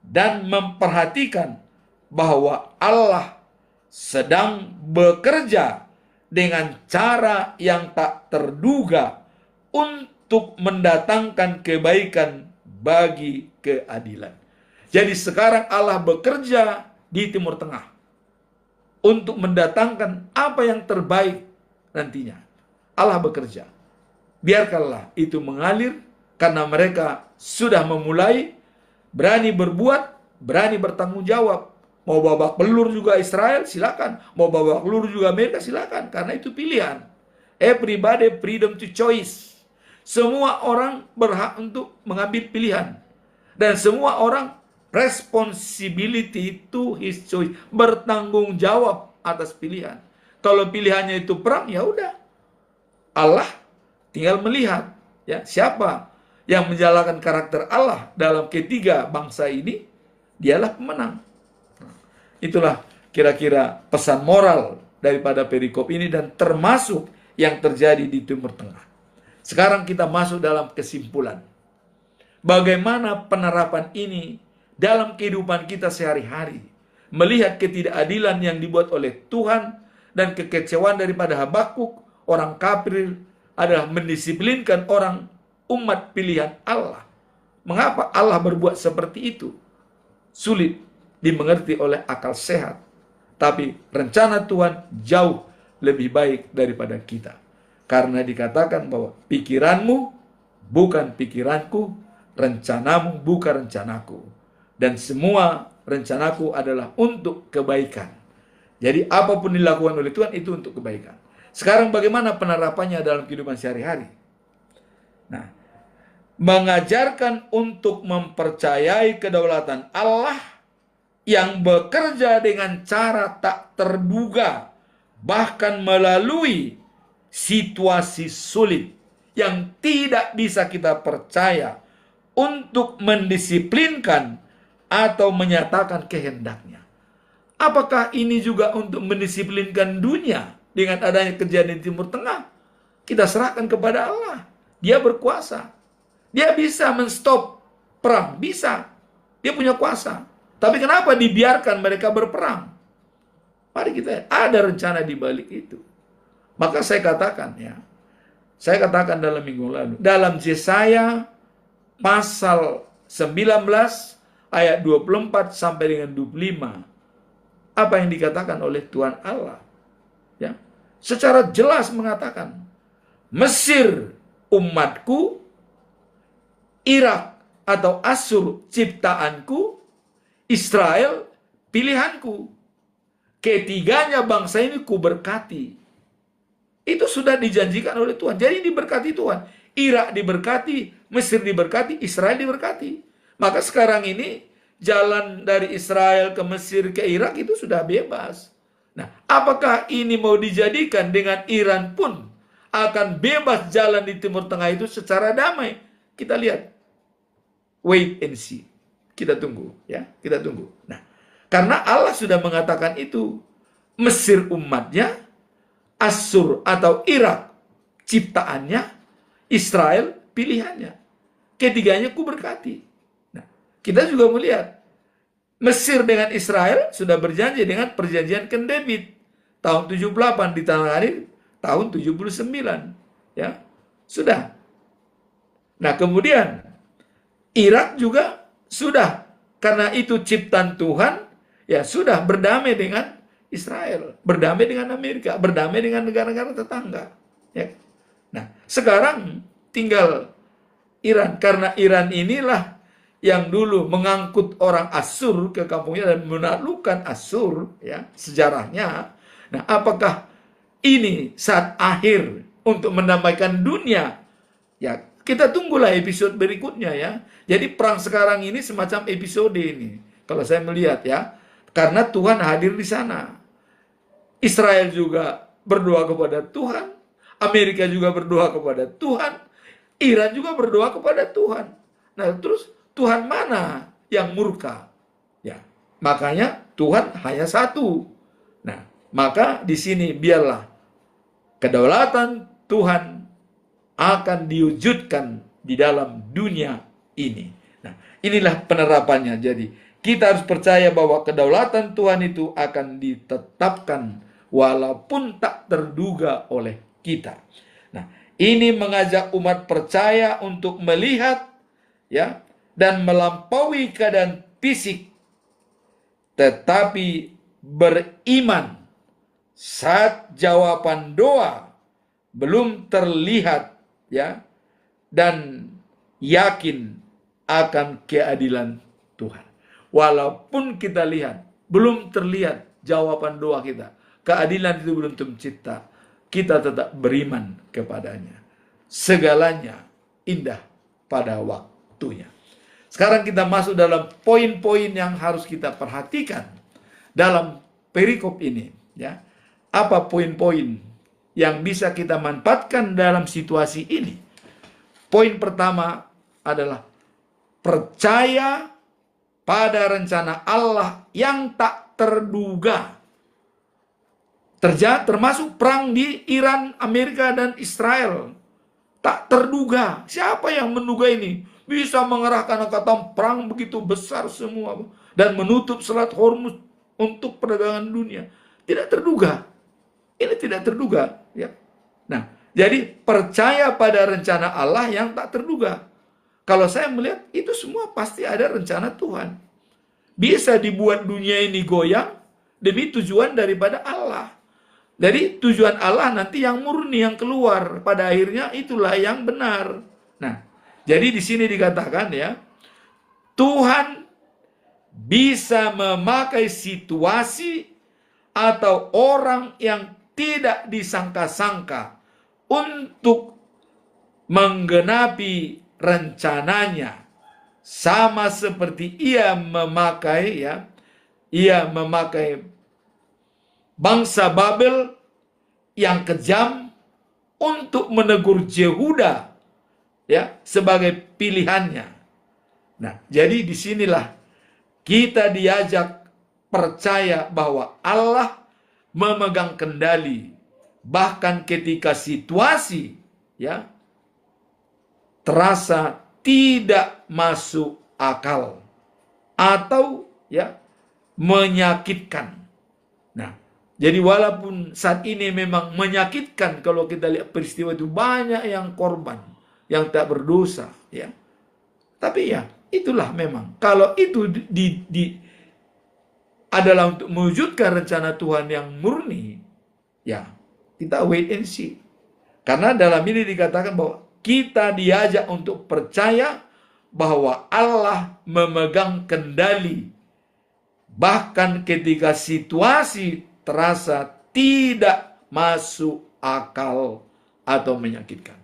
dan memperhatikan bahwa Allah sedang bekerja dengan cara yang tak terduga untuk mendatangkan kebaikan bagi keadilan. Jadi sekarang Allah bekerja di Timur Tengah untuk mendatangkan apa yang terbaik nantinya. Allah bekerja. Biarkanlah itu mengalir, karena mereka sudah memulai, berani berbuat, berani bertanggung jawab. Mau babak belur juga Israel, silakan. Mau babak belur juga Amerika, silakan. Karena itu pilihan. Everybody freedom to choice. Semua orang berhak untuk mengambil pilihan. Dan semua orang responsibility to his choice. Bertanggung jawab atas pilihan. Kalau pilihannya itu perang, ya udah. Allah tinggal melihat ya siapa yang menjalankan karakter Allah dalam ketiga bangsa ini, dialah pemenang. Itulah kira-kira pesan moral daripada perikop ini, dan termasuk yang terjadi di Timur Tengah. Sekarang kita masuk dalam kesimpulan. Bagaimana penerapan ini dalam kehidupan kita sehari-hari. Melihat ketidakadilan yang dibuat oleh Tuhan dan kekecewaan daripada Habakuk, orang kafir, adalah mendisiplinkan orang umat pilihan Allah. Mengapa Allah berbuat seperti itu? Sulit dimengerti oleh akal sehat. Tapi rencana Tuhan jauh lebih baik daripada kita. Karena dikatakan bahwa pikiranmu bukan pikiranku, rencanamu bukan rencanaku. Dan semua rencanaku adalah untuk kebaikan. Jadi apapun dilakukan oleh Tuhan itu untuk kebaikan. Sekarang bagaimana penerapannya dalam kehidupan sehari-hari? Nah, mengajarkan untuk mempercayai kedaulatan Allah yang bekerja dengan cara tak terduga, bahkan melalui situasi sulit yang tidak bisa kita percaya, untuk mendisiplinkan atau menyatakan kehendaknya. Apakah ini juga untuk mendisiplinkan dunia dengan adanya kejadian di Timur Tengah? Kita serahkan kepada Allah. Dia berkuasa. Dia bisa menstop perang, bisa. Dia punya kuasa. Tapi kenapa dibiarkan mereka berperang? Mari kita, ada rencana di balik itu. Maka saya katakan ya, saya katakan dalam minggu lalu, dalam Yesaya pasal 19 ayat 24 sampai dengan 25, apa yang dikatakan oleh Tuhan Allah? Ya, secara jelas mengatakan, Mesir umatku, Irak atau Asyur ciptaanku, Israel pilihanku. Ketiganya bangsa ini kuberkati. Itu sudah dijanjikan oleh Tuhan. Jadi diberkati Tuhan. Irak diberkati, Mesir diberkati, Israel diberkati. Maka sekarang ini jalan dari Israel ke Mesir ke Irak itu sudah bebas. Nah, apakah ini mau dijadikan dengan Iran pun akan bebas jalan di Timur Tengah itu secara damai? Kita lihat. Wait and see. Kita tunggu, ya, kita tunggu. Nah, karena Allah sudah mengatakan itu, Mesir umatnya, Asyur atau Irak ciptaannya, Israel pilihannya. Ketiganya ku berkati. Nah, kita juga melihat Mesir dengan Israel sudah berjanji dengan perjanjian Camp David tahun 78, ditangani tahun 79, ya. Sudah. Nah, kemudian Irak juga sudah, karena itu ciptaan Tuhan, ya sudah berdamai dengan Israel, berdamai dengan Amerika, berdamai dengan negara-negara tetangga. Ya. Nah, sekarang tinggal Iran, karena Iran inilah yang dulu mengangkut orang Asyur ke kampungnya dan menaklukkan Asyur, ya, sejarahnya. Nah, apakah ini saat akhir untuk mendamaikan dunia? Ya, kita tunggulah episode berikutnya ya. Jadi perang sekarang ini semacam episode ini. Kalau saya melihat ya. Karena Tuhan hadir di sana. Israel juga berdoa kepada Tuhan. Amerika juga berdoa kepada Tuhan. Iran juga berdoa kepada Tuhan. Nah, terus Tuhan mana yang murka? Ya, makanya Tuhan hanya satu. Nah, maka di sini biarlah kedaulatan Tuhan akan diwujudkan di dalam dunia ini. Nah, inilah penerapannya. Jadi, kita harus percaya bahwa kedaulatan Tuhan itu akan ditetapkan walaupun tak terduga oleh kita. Nah, ini mengajak umat percaya untuk melihat ya dan melampaui keadaan fisik, tetapi beriman saat jawaban doa belum terlihat, ya, dan yakin akan keadilan Tuhan. Walaupun kita lihat, belum terlihat jawaban doa kita, keadilan itu belum tercipta, kita tetap beriman kepadanya. Segalanya indah pada waktunya. Sekarang kita masuk dalam poin-poin yang harus kita perhatikan dalam perikop ini, ya. Apa poin-poin yang bisa kita manfaatkan dalam situasi ini? Poin pertama adalah percaya pada rencana Allah yang tak terduga. Termasuk perang di Iran, Amerika, dan Israel. Tak terduga. Siapa yang menduga ini? Bisa mengerahkan angkatan perang begitu besar semua dan menutup Selat Hormuz untuk perdagangan dunia. Tidak terduga. Ini tidak terduga, ya. Nah, jadi percaya pada rencana Allah yang tak terduga. Kalau saya melihat itu semua pasti ada rencana Tuhan. Bisa dibuat dunia ini goyang demi tujuan daripada Allah. Jadi tujuan Allah nanti yang murni, yang keluar. Pada akhirnya itulah yang benar. Nah, jadi di sini dikatakan, ya, Tuhan bisa memakai situasi atau orang yang tidak disangka-sangka untuk menggenapi rencananya, sama seperti ia memakai bangsa Babel yang kejam untuk menegur Yehuda, ya, sebagai pilihannya. Nah, jadi disinilah kita diajak percaya bahwa Allah memegang kendali bahkan ketika situasi, ya, terasa tidak masuk akal atau, ya, menyakitkan. Nah, jadi walaupun saat ini memang menyakitkan, kalau kita lihat peristiwa itu banyak yang korban, yang tak berdosa, ya. Tapi ya, itulah memang. Kalau itu adalah untuk mewujudkan rencana Tuhan yang murni, ya, kita wait and see. Karena dalam ini dikatakan bahwa kita diajak untuk percaya bahwa Allah memegang kendali bahkan ketika situasi terasa tidak masuk akal atau menyakitkan.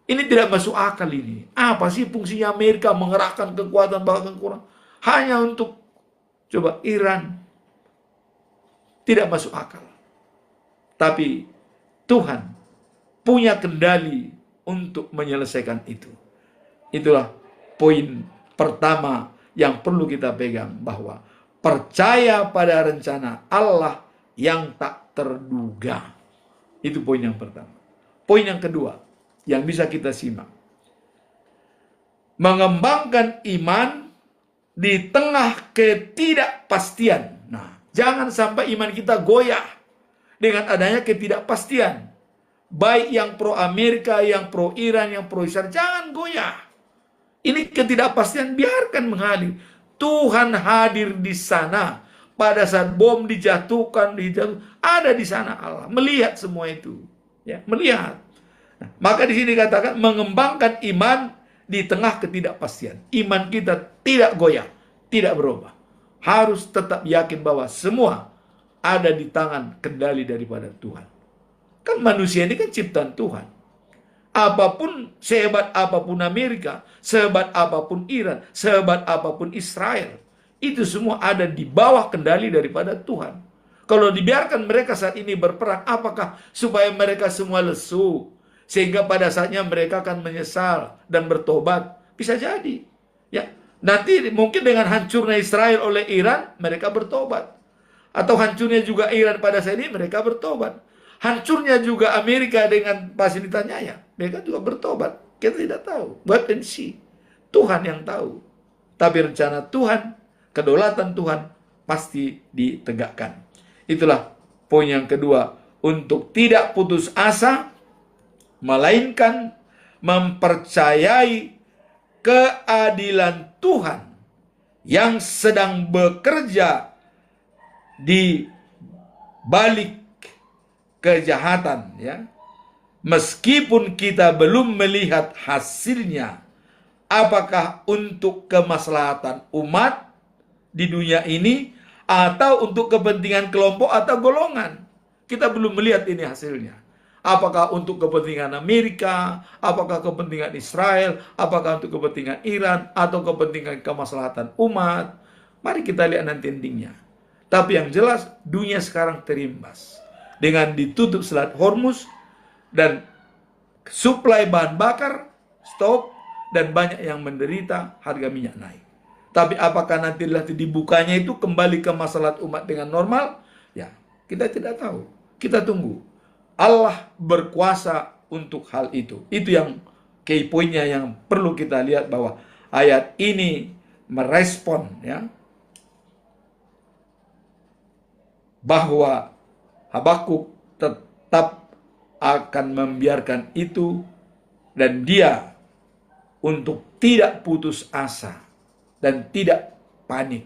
Ini tidak masuk akal ini. Apa sih fungsinya Amerika mengerahkan kekuatan bahkan kurang hanya untuk coba Iran? Tidak masuk akal. Tapi Tuhan punya kendali untuk menyelesaikan itu. Itulah poin pertama yang perlu kita pegang, bahwa percaya pada rencana Allah yang tak terduga. Itu poin yang pertama. Poin yang kedua yang bisa kita simak, mengembangkan iman di tengah ketidakpastian. Nah, jangan sampai iman kita goyah dengan adanya ketidakpastian. Baik yang pro Amerika, yang pro Iran, yang pro Israel, jangan goyah. Ini ketidakpastian biarkan mengalir. Tuhan hadir di sana pada saat bom dijatuhkan, ada di sana Allah melihat semua itu, ya, melihat. Nah, maka di sini dikatakan mengembangkan iman di tengah ketidakpastian. Iman kita tidak goyah, tidak berubah. Harus tetap yakin bahwa semua ada di tangan kendali daripada Tuhan. Kan manusia ini kan ciptaan Tuhan. Apapun, sehebat apapun Amerika, sehebat apapun Iran, sehebat apapun Israel, itu semua ada di bawah kendali daripada Tuhan. Kalau dibiarkan mereka saat ini berperang, apakah supaya mereka semua lesu, sehingga pada saatnya mereka akan menyesal dan bertobat? Bisa jadi, ya. Nanti mungkin dengan hancurnya Israel oleh Iran, mereka bertobat. Atau hancurnya juga Iran pada saat ini, mereka bertobat. Hancurnya juga Amerika dengan fasilitasnya, ya, mereka juga bertobat. Kita tidak tahu. Wait and see. Tuhan yang tahu. Tapi rencana Tuhan, kedaulatan Tuhan pasti ditegakkan. Itulah poin yang kedua. Untuk tidak putus asa, melainkan mempercayai keadilan Tuhan yang sedang bekerja di balik kejahatan, ya, meskipun kita belum melihat hasilnya, apakah untuk kemaslahatan umat di dunia ini atau untuk kepentingan kelompok atau golongan. Kita belum melihat ini hasilnya. Apakah untuk kepentingan Amerika, apakah kepentingan Israel, apakah untuk kepentingan Iran, atau kepentingan kemaslahatan umat. Mari kita lihat nanti endingnya. Tapi yang jelas, dunia sekarang terimbas. Dengan ditutup Selat Hormuz, dan suplai bahan bakar, stop, dan banyak yang menderita, harga minyak naik. Tapi apakah nanti dibukanya itu kembali ke masalah umat dengan normal? Ya, kita tidak tahu. Kita tunggu. Allah berkuasa untuk hal itu. Itu yang key point-nya yang perlu kita lihat, bahwa ayat ini merespon, ya, bahwa Habakuk tetap akan membiarkan itu, dan dia untuk tidak putus asa dan tidak panik,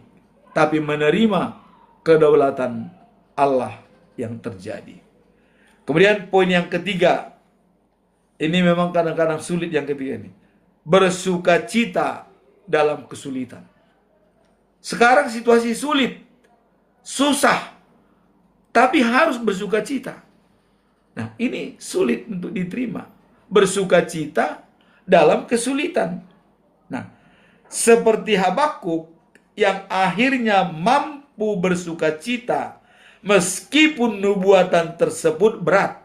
tapi menerima kedaulatan Allah yang terjadi. Kemudian poin yang ketiga, ini memang kadang-kadang sulit yang ketiga ini, bersukacita dalam kesulitan. Sekarang situasi sulit, susah, tapi harus bersukacita. Nah, ini sulit untuk diterima. Bersukacita dalam kesulitan. Nah, seperti Habakuk yang akhirnya mampu bersukacita meskipun nubuatan tersebut berat.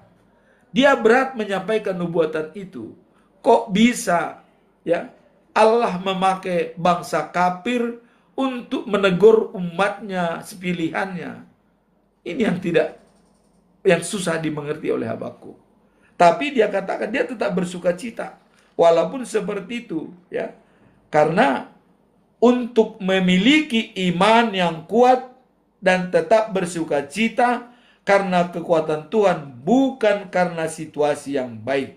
Dia berat menyampaikan nubuatan itu. Kok bisa, ya, Allah memakai bangsa kafir untuk menegur umatnya sepilihannya? Ini yang susah dimengerti oleh Habakuk. Tapi dia katakan dia tetap bersukacita walaupun seperti itu, ya. Karena untuk memiliki iman yang kuat dan tetap bersukacita karena kekuatan Tuhan, bukan karena situasi yang baik.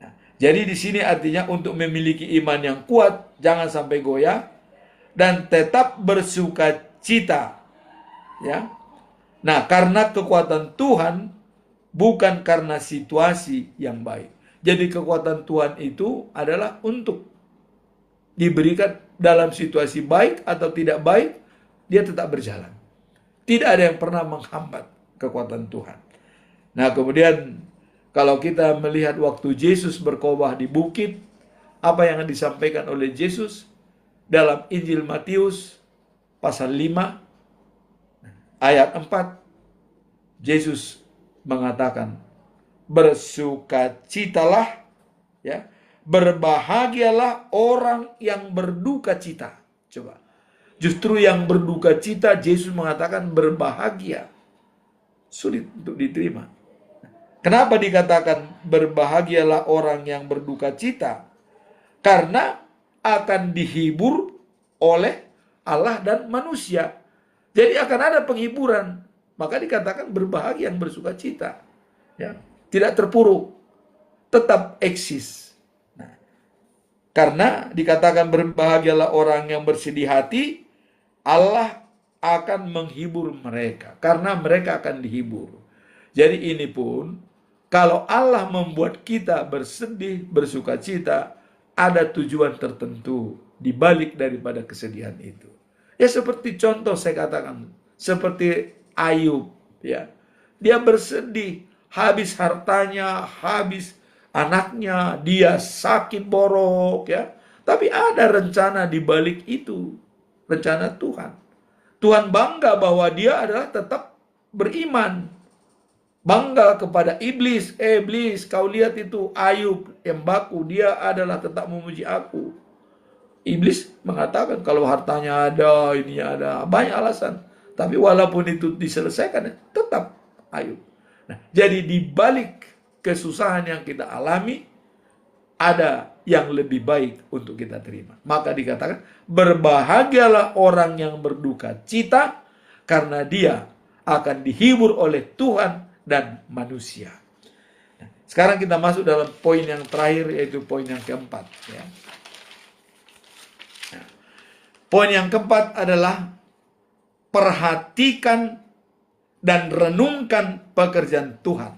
Nah, jadi di sini artinya untuk memiliki iman yang kuat, jangan sampai goyah, dan tetap bersukacita, ya. Nah, karena kekuatan Tuhan, bukan karena situasi yang baik. Jadi kekuatan Tuhan itu adalah untuk diberikan dalam situasi baik atau tidak baik, dia tetap berjalan. Tidak ada yang pernah menghambat kekuatan Tuhan. Nah, kemudian kalau kita melihat waktu Yesus berkhotbah di bukit, apa yang disampaikan oleh Yesus dalam Injil Matius pasal 5 ayat 4, Yesus mengatakan, bersukacitalah, ya, berbahagialah orang yang berduka cita. Coba, justru yang berduka cita, Yesus mengatakan berbahagia. Sulit untuk diterima. Kenapa dikatakan berbahagialah orang yang berduka cita? Karena akan dihibur oleh Allah dan manusia. Jadi akan ada penghiburan. Maka dikatakan berbahagia yang bersuka cita. Ya, tidak terpuruk. Tetap eksis. Nah, karena dikatakan berbahagialah orang yang bersedih hati, Allah akan menghibur mereka. Karena mereka akan dihibur. Jadi ini pun, kalau Allah membuat kita bersedih, bersuka cita, ada tujuan tertentu di balik daripada kesedihan itu. Ya seperti contoh saya katakan, seperti Ayub, ya. Dia bersedih, habis hartanya, habis anaknya, dia sakit borok, ya. Tapi ada rencana di balik itu, rencana Tuhan. Tuhan bangga bahwa dia adalah tetap beriman. Bangga kepada iblis, iblis, kau lihat itu Ayub yang baku, dia adalah tetap memuji aku. Iblis mengatakan kalau hartanya ada, ini ada, banyak alasan. Tapi walaupun itu diselesaikan, tetap Ayub. Nah, jadi di balik kesusahan yang kita alami, ada yang lebih baik untuk kita terima. Maka dikatakan, berbahagialah orang yang berduka cita, karena dia akan dihibur oleh Tuhan dan manusia. Nah, sekarang kita masuk dalam poin yang terakhir, yaitu poin yang keempat, ya. Poin yang keempat adalah perhatikan dan renungkan pekerjaan Tuhan.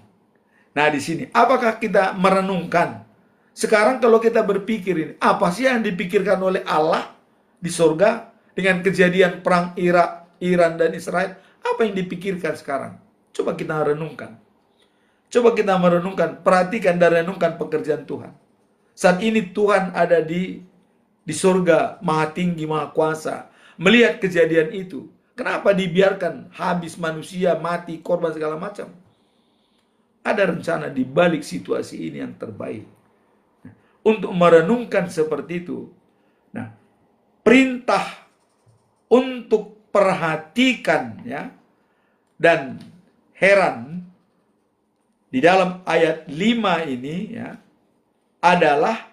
Nah, di sini apakah kita merenungkan? Sekarang kalau kita berpikir ini, apa sih yang dipikirkan oleh Allah di sorga dengan kejadian perang Iran dan Israel? Apa yang dipikirkan sekarang? Coba kita renungkan. Coba kita merenungkan, perhatikan dan renungkan pekerjaan Tuhan. Saat ini Tuhan ada di sorga, maha tinggi, maha kuasa. Melihat kejadian itu. Kenapa dibiarkan habis manusia, mati, korban segala macam? Ada rencana di balik situasi ini yang terbaik. Untuk merenungkan seperti itu. Nah, perintah untuk perhatikan ya, dan heran di dalam ayat 5 ini ya, adalah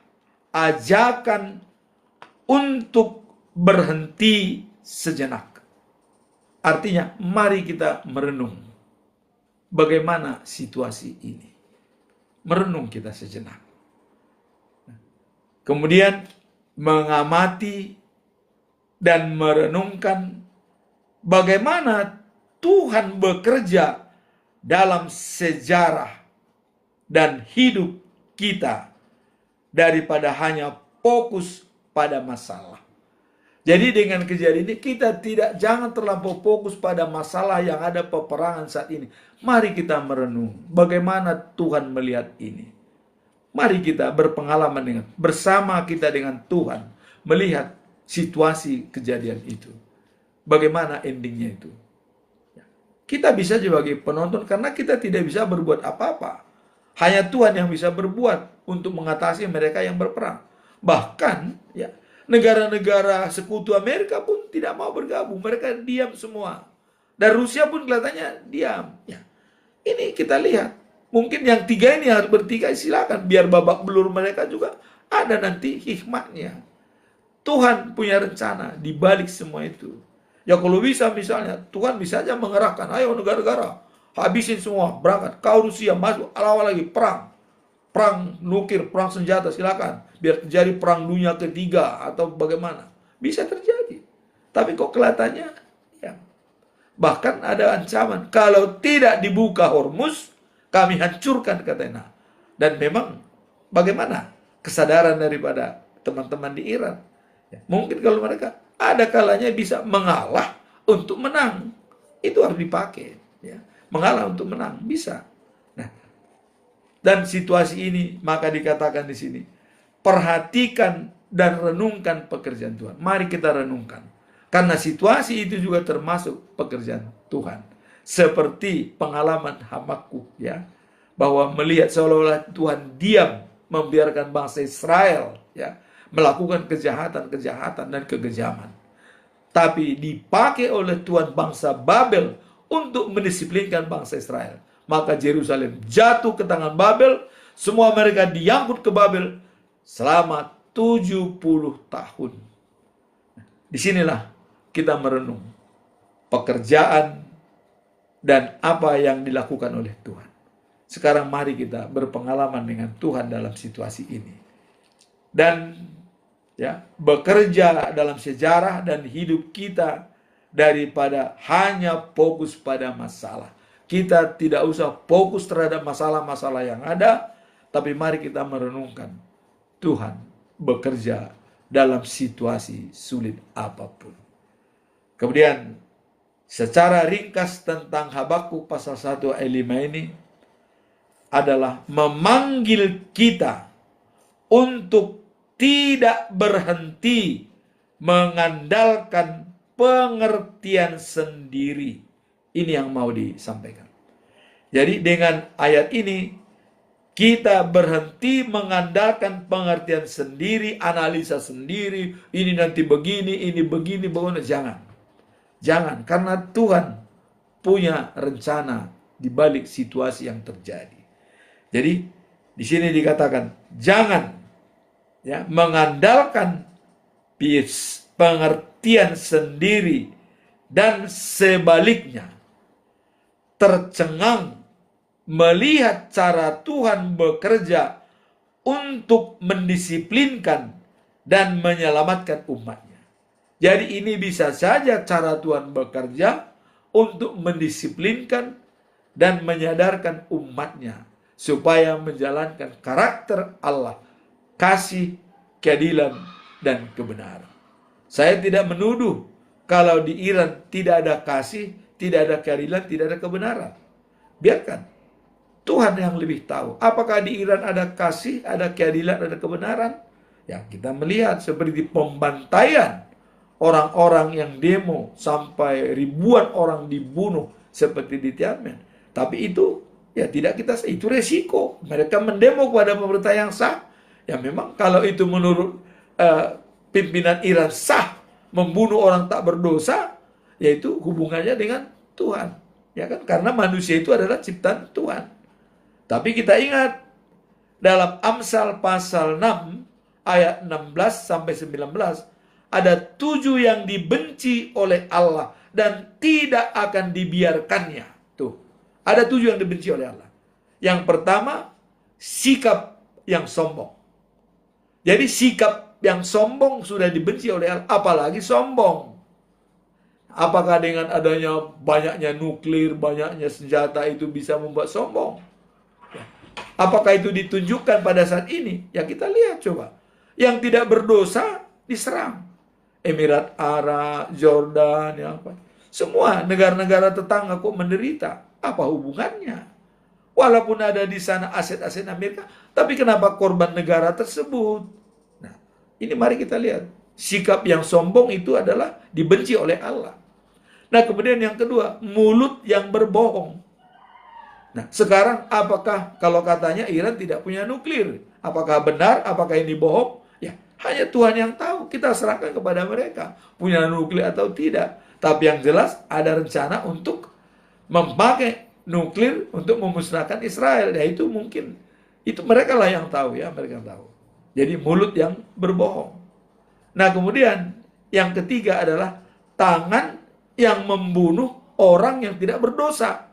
ajakan untuk berhenti sejenak. Artinya, mari kita merenung bagaimana situasi ini. Merenung kita sejenak. Kemudian mengamati dan merenungkan bagaimana Tuhan bekerja dalam sejarah dan hidup kita daripada hanya fokus pada masalah. Jadi dengan kejadian ini kita jangan terlampau fokus pada masalah yang ada peperangan saat ini. Mari kita merenung bagaimana Tuhan melihat ini. Mari kita berpengalaman bersama kita dengan Tuhan melihat situasi kejadian itu. Bagaimana endingnya itu. Kita bisa sebagai penonton karena kita tidak bisa berbuat apa-apa. Hanya Tuhan yang bisa berbuat untuk mengatasi mereka yang berperang. Bahkan ya, negara-negara sekutu Amerika pun tidak mau bergabung. Mereka diam semua. Dan Rusia pun kelihatannya diam. Ya. Ini kita lihat. Mungkin yang tiga ini harus bertikai, silakan. Biar babak belur mereka juga ada nanti hikmahnya. Tuhan punya rencana di balik semua itu. Ya kalau bisa misalnya, Tuhan bisa aja mengerahkan, ayo negara-negara, habisin semua, berangkat. Kau Rusia masuk, awal lagi perang. Perang nuklir, perang senjata, silakan. Biar terjadi perang dunia ketiga atau bagaimana. Bisa terjadi. Tapi kok kelihatannya, ya. Bahkan ada ancaman, kalau tidak dibuka Hormuz, kami hancurkan katanya. Dan memang bagaimana kesadaran daripada teman-teman di Iran. Ya, mungkin kalau mereka ada kalanya bisa mengalah untuk menang. Itu harus dipakai. Ya. Mengalah untuk menang. Bisa. Nah, dan situasi ini maka dikatakan di sini. Perhatikan dan renungkan pekerjaan Tuhan. Mari kita renungkan. Karena situasi itu juga termasuk pekerjaan Tuhan. Seperti pengalaman Habakuk. Ya. Bahwa melihat seolah-olah Tuhan diam membiarkan bangsa Israel. Ya. Melakukan kejahatan dan kekejaman. Tapi dipakai oleh Tuhan bangsa Babel untuk mendisiplinkan bangsa Israel. Maka Yerusalem jatuh ke tangan Babel. Semua mereka diangkut ke Babel selama 70 tahun. Disinilah kita merenung pekerjaan dan apa yang dilakukan oleh Tuhan. Sekarang mari kita berpengalaman dengan Tuhan dalam situasi ini. Dan ya, bekerja dalam sejarah dan hidup kita daripada hanya fokus pada masalah. Kita tidak usah fokus terhadap masalah-masalah yang ada, tapi mari kita merenungkan Tuhan bekerja dalam situasi sulit apapun. Kemudian secara ringkas tentang Habakuk pasal 1 ayat 5 ini adalah memanggil kita untuk tidak berhenti mengandalkan pengertian sendiri. Ini yang mau disampaikan. Jadi dengan ayat ini kita berhenti mengandalkan pengertian sendiri, analisa sendiri, ini nanti begini, ini begini, bagaimana. Jangan, karena Tuhan punya rencana di balik situasi yang terjadi. Jadi di sini dikatakan jangan ya, mengandalkan pengertian sendiri dan sebaliknya tercengang melihat cara Tuhan bekerja untuk mendisiplinkan dan menyelamatkan umatnya. Jadi ini bisa saja cara Tuhan bekerja untuk mendisiplinkan dan menyadarkan umatnya supaya menjalankan karakter Allah, kasih, keadilan, dan kebenaran. Saya tidak menuduh kalau di Iran tidak ada kasih, tidak ada keadilan, tidak ada kebenaran. Biarkan. Tuhan yang lebih tahu. Apakah di Iran ada kasih, ada keadilan, ada kebenaran? Ya, kita melihat seperti pembantaian orang-orang yang demo sampai ribuan orang dibunuh seperti di Tiananmen. Tapi itu ya tidak kita, itu resiko. Mereka mendemo kepada pemerintah yang sah. Ya memang kalau itu menurut pimpinan Iran sah membunuh orang tak berdosa, yaitu hubungannya dengan Tuhan. Ya kan? Karena manusia itu adalah ciptaan Tuhan. Tapi kita ingat dalam Amsal pasal 6 ayat 16 sampai 19 ada 7 yang dibenci oleh Allah dan tidak akan dibiarkannya. Tuh, ada 7 yang dibenci oleh Allah. Yang pertama, sikap yang sombong. Jadi sikap yang sombong sudah dibenci oleh Allah, apalagi sombong. Apakah dengan adanya banyaknya nuklir, banyaknya senjata itu bisa membuat sombong? Apakah itu ditunjukkan pada saat ini? Ya kita lihat coba. Yang tidak berdosa diserang. Emirat Arab, Jordan, ya apa. Semua negara-negara tetangga kok menderita. Apa hubungannya? Walaupun ada di sana aset-aset Amerika, tapi kenapa korban negara tersebut? Nah, ini mari kita lihat. Sikap yang sombong itu adalah dibenci oleh Allah. Nah, kemudian yang kedua, mulut yang berbohong. Nah, sekarang apakah kalau katanya Iran tidak punya nuklir? Apakah benar? Apakah ini bohong? Ya, hanya Tuhan yang tahu. Kita serahkan kepada mereka. Punya nuklir atau tidak. Tapi yang jelas ada rencana untuk memakai nuklir untuk memusnahkan Israel. Ya itu mungkin. Itu mereka lah yang tahu ya. Mereka yang tahu. Jadi mulut yang berbohong. Nah kemudian yang ketiga adalah tangan yang membunuh orang yang tidak berdosa.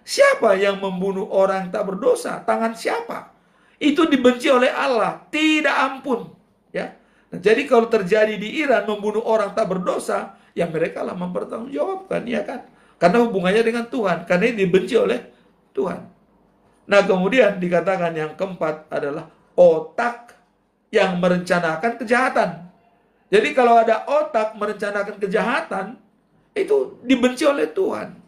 Siapa yang membunuh orang yang tak berdosa? Tangan siapa? Itu dibenci oleh Allah. Tidak ampun. Ya. Nah, jadi kalau terjadi di Iran membunuh orang tak berdosa, ya mereka lah mempertanggungjawabkan. Ya kan? Karena hubungannya dengan Tuhan. Karena ini dibenci oleh Tuhan. Nah kemudian dikatakan yang keempat adalah otak yang merencanakan kejahatan. Jadi kalau ada otak merencanakan kejahatan, itu dibenci oleh Tuhan.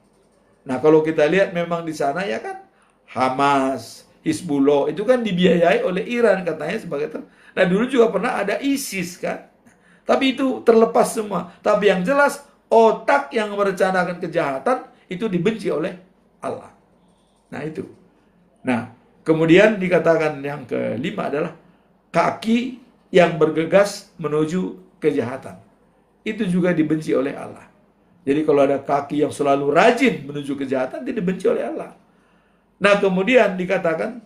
Nah kalau kita lihat memang di sana ya kan Hamas, Hizbullah itu kan dibiayai oleh Iran katanya sebagai Nah dulu juga pernah ada ISIS kan. Tapi itu terlepas semua. Tapi yang jelas otak yang merencanakan kejahatan itu dibenci oleh Allah. Nah itu. Nah kemudian dikatakan yang kelima adalah kaki yang bergegas menuju kejahatan. Itu juga dibenci oleh Allah. Jadi kalau ada kaki yang selalu rajin menuju kejahatan, dia dibenci oleh Allah. Nah kemudian dikatakan,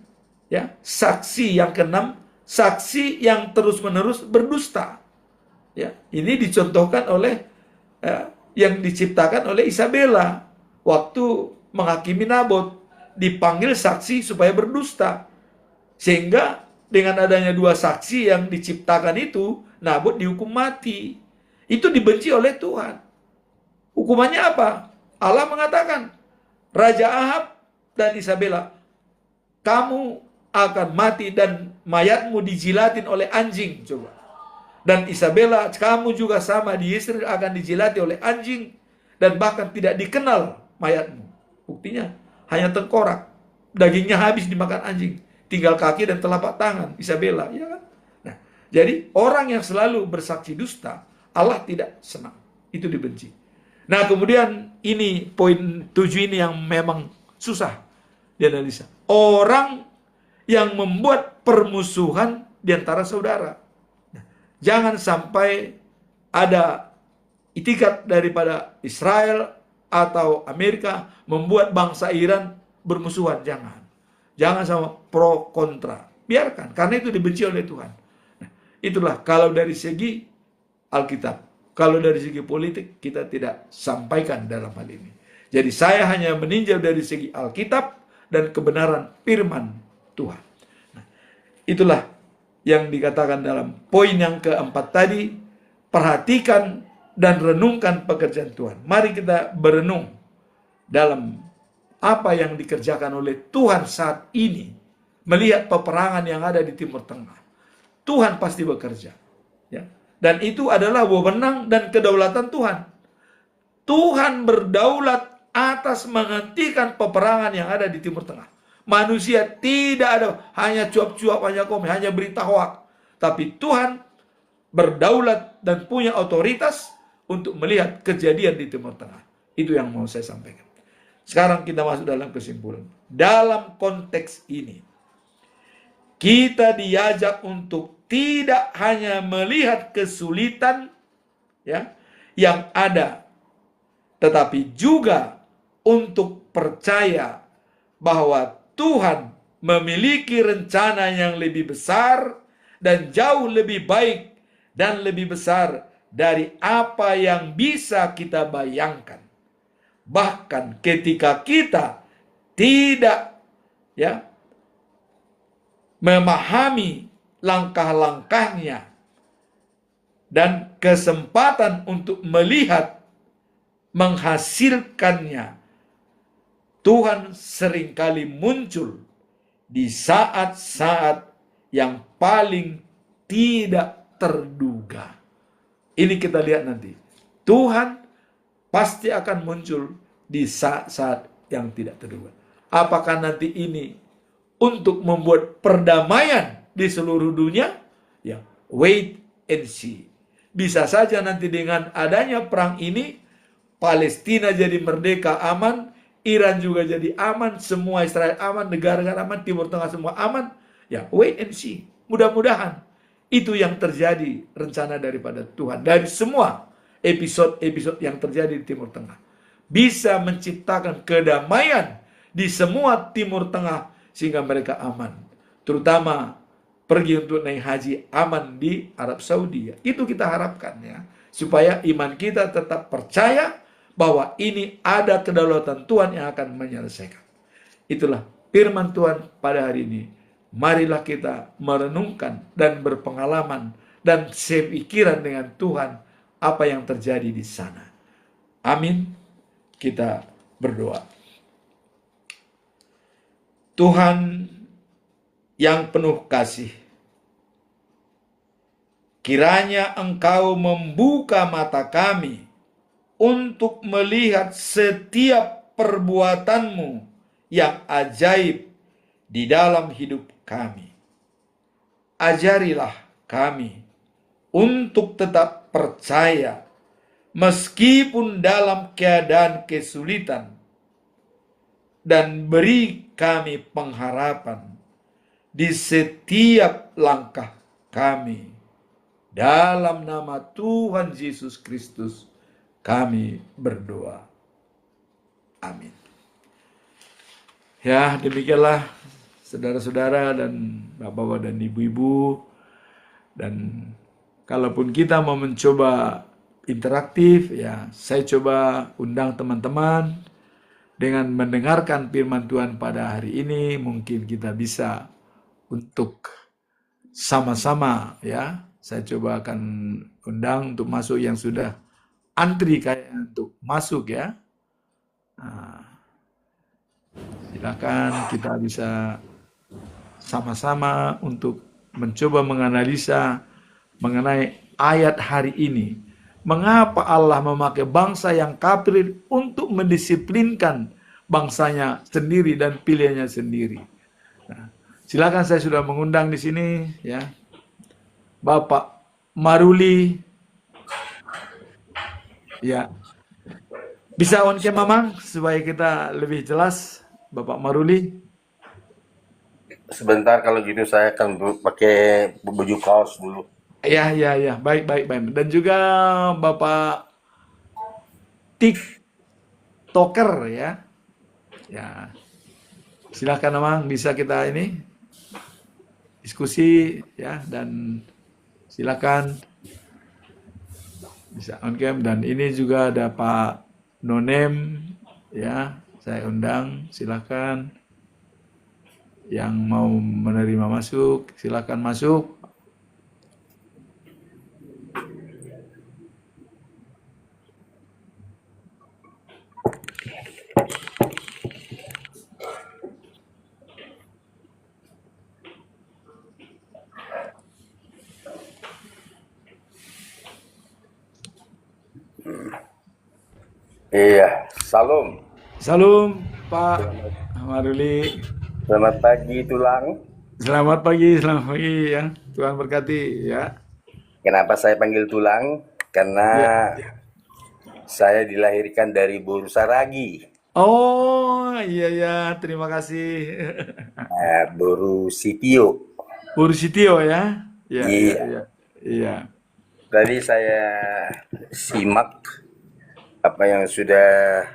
ya saksi yang keenam, saksi yang terus-menerus berdusta. Ya, ini dicontohkan oleh yang diciptakan oleh Isabella waktu menghakimi Nabot, dipanggil saksi supaya berdusta, sehingga dengan adanya 2 saksi yang diciptakan itu, Nabot dihukum mati. Itu dibenci oleh Tuhan. Hukumannya apa? Allah mengatakan, Raja Ahab dan Isabella, kamu akan mati dan mayatmu dijilatin oleh anjing. Coba. Dan Isabella, kamu juga sama di Yesreel akan dijilati oleh anjing dan bahkan tidak dikenal mayatmu. Buktinya hanya tengkorak, dagingnya habis dimakan anjing, tinggal kaki dan telapak tangan Isabella, ya kan? Nah, jadi orang yang selalu bersaksi dusta, Allah tidak senang. Itu dibenci. Nah kemudian ini poin 7 ini yang memang susah dianalisa. Orang yang membuat permusuhan di antara saudara. Nah, jangan sampai ada itikat daripada Israel atau Amerika membuat bangsa Iran bermusuhan. Jangan. Jangan sama pro kontra. Biarkan. Karena itu dibenci oleh Tuhan. Nah, itulah kalau dari segi Alkitab. Kalau dari segi politik, kita tidak sampaikan dalam hal ini. Jadi saya hanya meninjau dari segi Alkitab dan kebenaran firman Tuhan. Nah, itulah yang dikatakan dalam poin yang keempat tadi. Perhatikan dan renungkan pekerjaan Tuhan. Mari kita berenung dalam apa yang dikerjakan oleh Tuhan saat ini, melihat peperangan yang ada di Timur Tengah, Tuhan pasti bekerja. Ya. Dan itu adalah wewenang dan kedaulatan Tuhan. Tuhan berdaulat atas menghentikan peperangan yang ada di Timur Tengah. Manusia tidak ada, hanya cuap-cuap, hanya komen, hanya berita hoak. Tapi Tuhan berdaulat dan punya otoritas untuk melihat kejadian di Timur Tengah. Itu yang mau saya sampaikan. Sekarang kita masuk dalam kesimpulan. Dalam konteks ini, kita diajak untuk tidak hanya melihat kesulitan ya yang ada, tetapi juga untuk percaya bahwa Tuhan memiliki rencana yang lebih besar dan jauh lebih baik dan lebih besar dari apa yang bisa kita bayangkan. Bahkan ketika kita tidak ya memahami langkah-langkahnya dan kesempatan untuk melihat menghasilkannya, Tuhan seringkali muncul di saat-saat yang paling tidak terduga. Ini kita lihat nanti. Tuhan pasti akan muncul di saat-saat yang tidak terduga. Apakah nanti ini untuk membuat perdamaian di seluruh dunia? Ya, wait and see. Bisa saja nanti dengan adanya perang ini, Palestina jadi merdeka aman, Iran juga jadi aman, semua Israel aman, negara-negara aman, Timur Tengah semua aman. Ya, wait and see. Mudah-mudahan itu yang terjadi rencana daripada Tuhan. Dari semua episode-episode yang terjadi di Timur Tengah, bisa menciptakan kedamaian di semua Timur Tengah sehingga mereka aman. Terutama pergi untuk naik haji aman di Arab Saudi. Itu kita harapkan ya, supaya iman kita tetap percaya bahwa ini ada kedaulatan Tuhan yang akan menyelesaikan. Itulah firman Tuhan pada hari ini. Marilah kita merenungkan dan berpengalaman dan sepikiran dengan Tuhan apa yang terjadi di sana. Amin. Kita berdoa. Tuhan yang penuh kasih, kiranya Engkau membuka mata kami untuk melihat setiap perbuatan-Mu yang ajaib di dalam hidup kami. Ajarilah kami untuk tetap percaya meskipun dalam keadaan kesulitan, dan beri kami pengharapan di setiap langkah kami. Dalam nama Tuhan Yesus Kristus kami berdoa. Amin. Ya, demikianlah saudara-saudara dan bapak-bapak dan ibu-ibu. Dan kalaupun kita mau mencoba interaktif, ya saya coba undang teman-teman dengan mendengarkan firman Tuhan pada hari ini. Mungkin kita bisa untuk sama-sama ya. Saya coba akan undang untuk masuk yang sudah antri kayak untuk masuk ya. Nah, silakan kita bisa sama-sama untuk mencoba menganalisa mengenai ayat hari ini. Mengapa Allah memakai bangsa yang kafir untuk mendisiplinkan bangsanya sendiri dan pilihannya sendiri? Nah, silakan, saya sudah mengundang di sini ya, Bapak Maruli. Ya, bisa on cam Mamang supaya kita lebih jelas, Bapak Maruli. Sebentar, kalau gitu saya akan pakai baju kaos dulu. Ya, baik. Dan juga Bapak TikToker ya. Ya, silakan Mamang, bisa kita ini diskusi ya, dan silakan bisa on cam. Dan ini juga ada Pak Nonem ya, saya undang, silakan yang mau menerima masuk, silakan masuk. Iya, salam. Salam Pak Selamat, Maruli. selamat pagi tulang. Selamat pagi ya. Tuhan berkati ya. Kenapa saya panggil tulang? Karena Ya. saya dilahirkan dari boru saragi. Oh, iya ya, terima kasih. Boru sitio. Pur Sitio ya. Iya, Iya. Iya. tadi saya simak apa yang sudah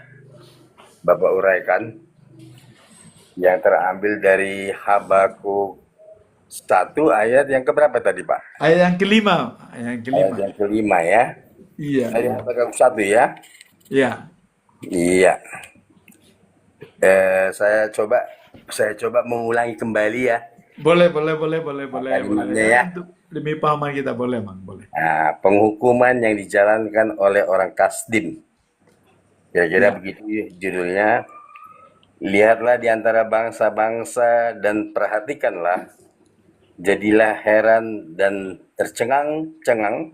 Bapak uraikan yang terambil dari Habakuk 1 ayat yang keberapa tadi, Pak? Ayat yang kelima, ayat yang Ayat kelima. yang kelima ya. Iya, Dari iya. Habakuk 1 ya. Iya. Iya. Saya coba mengulangi kembali ya Boleh. kalimatnya Ya, ya. untuk demi pahaman kita boleh, Mang, boleh. Nah, penghukuman yang dijalankan oleh orang Kasdim. Kira-kira Ya. begitu ya judulnya. Lihatlah di antara bangsa-bangsa dan perhatikanlah. Jadilah heran dan tercengang-cengang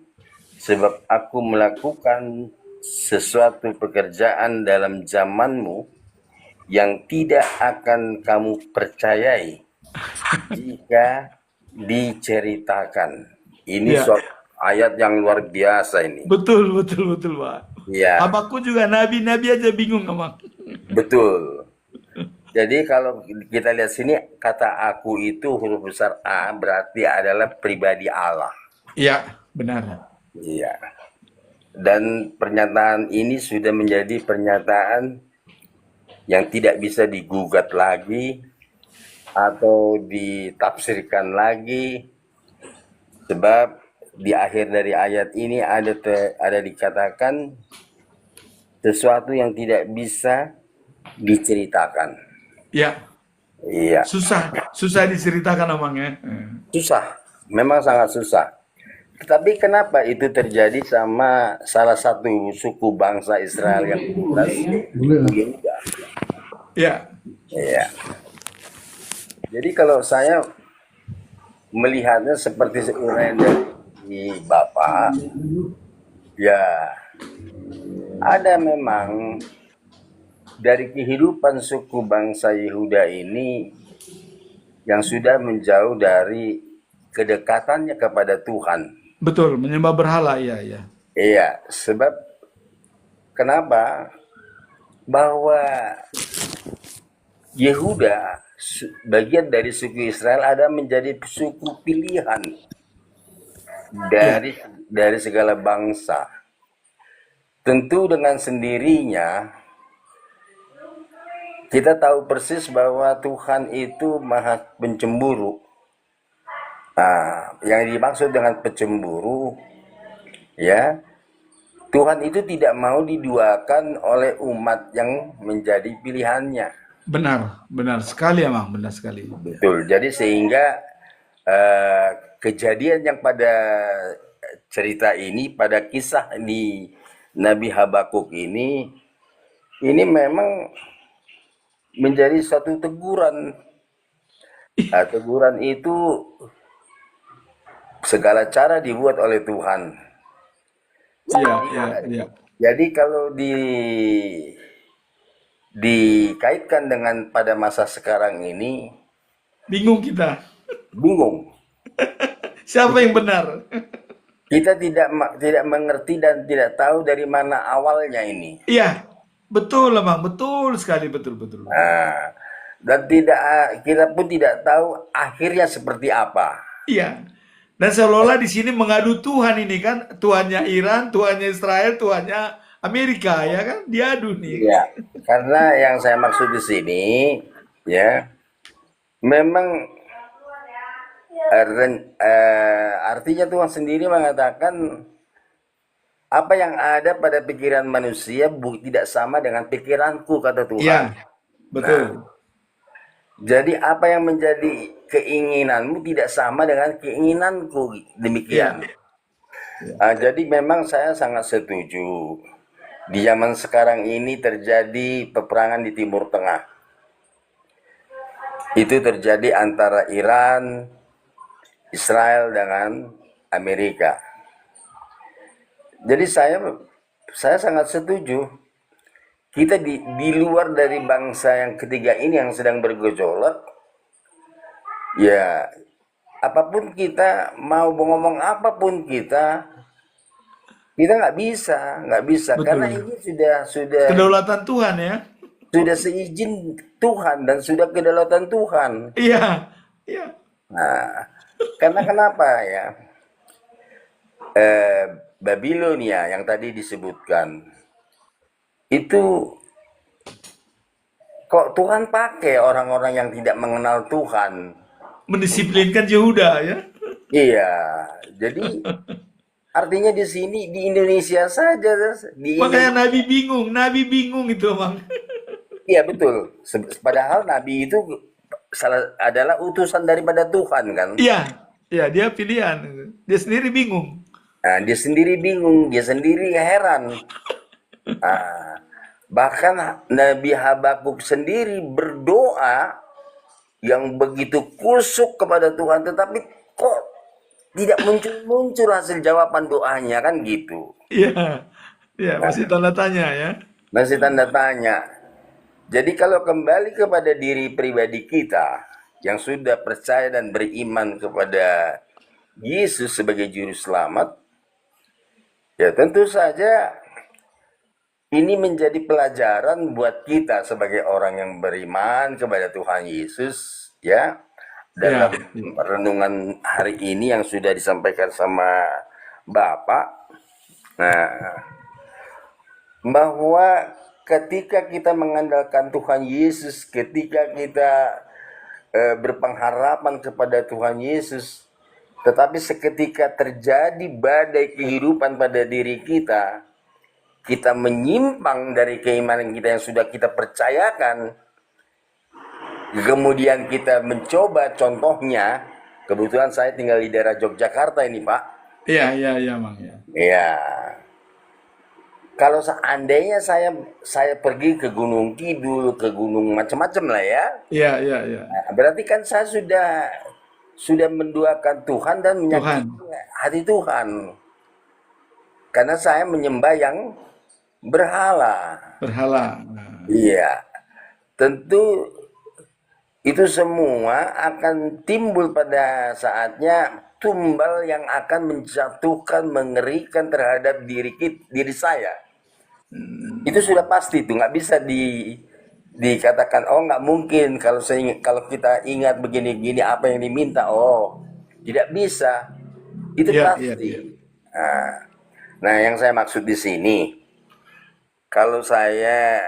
sebab aku melakukan sesuatu pekerjaan dalam zamanmu yang tidak akan kamu percayai jika diceritakan. Ini Iya. suatu ayat yang luar biasa ini. Betul, Pak. Ya, Habakuk juga nabi-nabi aja bingung, Mang. betul. Jadi kalau kita lihat sini, kata aku itu huruf besar A berarti adalah pribadi Allah. Iya, benar. Iya. Dan pernyataan ini sudah menjadi pernyataan yang tidak bisa digugat lagi atau ditafsirkan lagi, sebab di akhir dari ayat ini ada dikatakan sesuatu yang tidak bisa diceritakan. Iya, Iya, susah diceritakan, Mang ya. susah, memang sangat susah. Tetapi kenapa itu terjadi sama salah satu suku bangsa Israel yang tuntas, Yehuda? Iya. Iya. Jadi kalau saya melihatnya seperti seuraian dari Bapak, ya ada memang dari kehidupan suku bangsa Yehuda ini yang sudah menjauh dari kedekatannya kepada Tuhan. Betul, menyembah berhala, iya. Iya, sebab kenapa? Bahwa Yehuda, bagian dari suku Israel, ada menjadi suku pilihan Iya, dari segala bangsa. Tentu dengan sendirinya kita tahu persis bahwa Tuhan itu maha pencemburu. Nah, yang dimaksud dengan pencemburu, ya, Tuhan itu tidak mau diduakan oleh umat yang menjadi pilihannya. benar sekali ya, Mang, benar sekali. Iya. Betul. Jadi sehingga kejadian yang pada cerita ini, pada kisah di Nabi Habakuk ini memang menjadi satu teguran. Nah, teguran itu segala cara dibuat oleh Tuhan. Iya. Jadi kalau dikaitkan dengan pada masa sekarang ini, Bingung kita. bingung. Siapa yang benar? Kita tidak mengerti dan tidak tahu dari mana awalnya ini. Iya, betul lah, Mang. Betul sekali, betul. Nah, dan kita pun tidak tahu akhirnya seperti apa. Iya. Dan seolah-olah di sini mengadu Tuhan ini kan, Tuhannya Iran, Tuhannya Israel, Tuhannya Amerika ya kan, diadu nih. Ya, karena yang saya maksud di sini, ya, memang artinya Tuhan sendiri mengatakan apa yang ada pada pikiran manusia tidak sama dengan pikiranku, kata Iya, Tuhan. betul. Jadi apa yang menjadi keinginanmu tidak sama dengan keinginanku, demikian. Iya. Jadi memang saya sangat setuju. Di zaman sekarang ini terjadi peperangan di Timur Tengah. Itu terjadi antara Iran, Israel dengan Amerika. Jadi saya sangat setuju kita di luar dari bangsa yang ketiga ini yang sedang bergejolak, ya apapun kita mau ngomong apapun kita nggak bisa karena Betul. ini sudah Kedaulatan Tuhan ya. sudah seizin Tuhan dan sudah kedaulatan Tuhan. Iya, iya. Nah, karena kenapa ya? Eh, Babilonia yang tadi disebutkan itu kok Tuhan pakai orang-orang yang tidak mengenal Tuhan. Mendisiplinkan Yehuda ya. Iya, jadi artinya di sini di Indonesia saja, di Makanya Indonesia. Nabi bingung itu, Bang. Iya betul. Padahal Nabi itu adalah utusan daripada Tuhan kan. Iya, iya dia pilihan. Dia sendiri bingung. Nah, dia sendiri bingung, dia sendiri heran. Nah, bahkan Nabi Habakuk sendiri berdoa yang begitu kusuk kepada Tuhan, tetapi kok tidak muncul-muncul hasil jawaban doanya kan gitu. Iya, iya masih tanda tanya ya. Masih tanda tanya. Jadi kalau kembali kepada diri pribadi kita yang sudah percaya dan beriman kepada Yesus sebagai juru selamat, ya tentu saja ini menjadi pelajaran buat kita sebagai orang yang beriman kepada Tuhan Yesus, ya. Iya, Dalam iya. renungan hari ini yang sudah disampaikan sama Bapak, nah, bahwa ketika kita mengandalkan Tuhan Yesus, ketika kita berpengharapan kepada Tuhan Yesus, tetapi seketika terjadi badai kehidupan pada diri kita menyimpang dari keimanan kita yang sudah kita percayakan, kemudian kita mencoba, contohnya, kebetulan saya tinggal di daerah Yogyakarta ini Pak, Iya, iya, iya, Bang ya. ya, kalau seandainya saya pergi ke Gunung Kidul, ke gunung macam-macam lah ya, Iya, iya, iya. berarti kan saya sudah menduakan Tuhan dan Tuhan, menyakiti hati Tuhan. Karena saya menyembah yang berhala. berhala. Nah, Iya, tentu itu semua akan timbul pada saatnya tumbal yang akan menjatuhkan, mengerikan terhadap diri saya. Itu sudah pasti itu nggak bisa dikatakan oh nggak mungkin kalau kita ingat begini-gini apa yang diminta, oh tidak bisa, itu iya, iya, pasti. iya. Nah, nah yang saya maksud di sini, kalau saya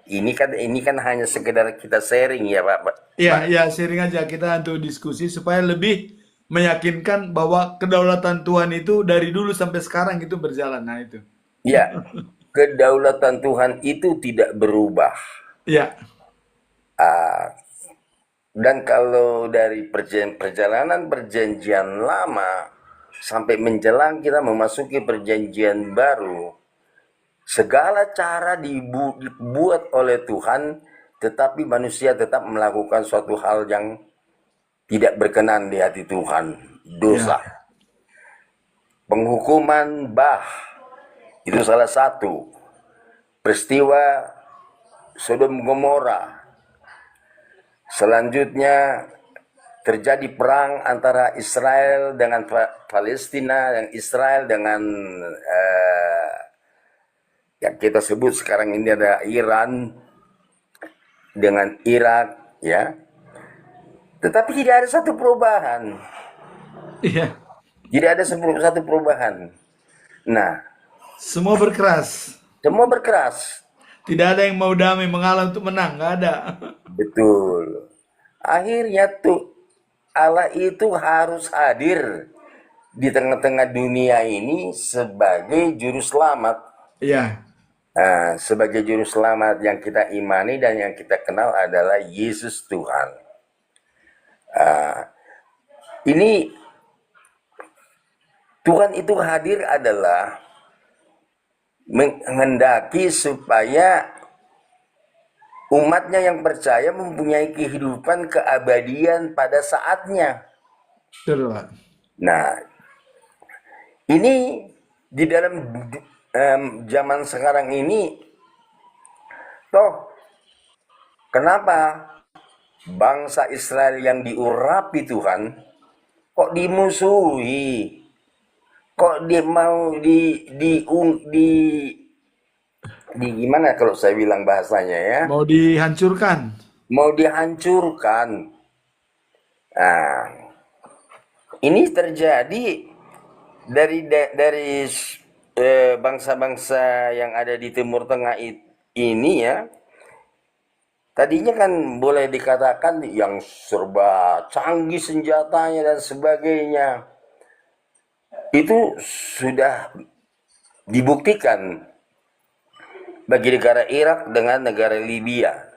ini kan hanya sekedar kita sharing ya Pak. Iya, iya, sharing aja kita untuk diskusi supaya lebih meyakinkan bahwa kedaulatan Tuhan itu dari dulu sampai sekarang itu berjalan. Nah, itu. Ya, kedaulatan Tuhan itu tidak berubah. Iya, Ah, dan kalau dari perjalanan perjanjian lama sampai menjelang kita memasuki perjanjian baru, segala cara dibuat oleh Tuhan, tetapi manusia tetap melakukan suatu hal yang tidak berkenan di hati Tuhan, dosa. iya, Penghukuman Bah itu salah satu peristiwa Sodom Gomora. Selanjutnya terjadi perang antara Israel dengan Palestina, dan Israel dengan yang kita sebut sekarang ini ada Iran dengan Irak, ya. Tetapi tidak ada satu perubahan. iya. Tidak ada satu perubahan. Nah, Semua berkeras. semua berkeras. Tidak ada yang mau damai mengalah untuk menang, nggak ada. Betul. Akhirnya tuh Allah itu harus hadir di tengah-tengah dunia ini sebagai juru selamat. Iya, Nah, sebagai juru selamat yang kita imani dan yang kita kenal adalah Yesus Tuhan. Ini Tuhan itu hadir adalah menghendaki supaya umatnya yang percaya mempunyai kehidupan keabadian pada saatnya. betul, Pak. Nah, ini di dalam zaman sekarang ini Toh, kenapa bangsa Israel yang diurapi Tuhan kok dimusuhi? Kok dia mau di gimana kalau saya bilang bahasanya ya? Mau dihancurkan. Mau dihancurkan. Nah, ini terjadi dari bangsa-bangsa yang ada di Timur Tengah ini ya. Tadinya kan boleh dikatakan yang serba canggih senjatanya dan sebagainya. Itu sudah dibuktikan bagi negara Irak dengan negara Libya.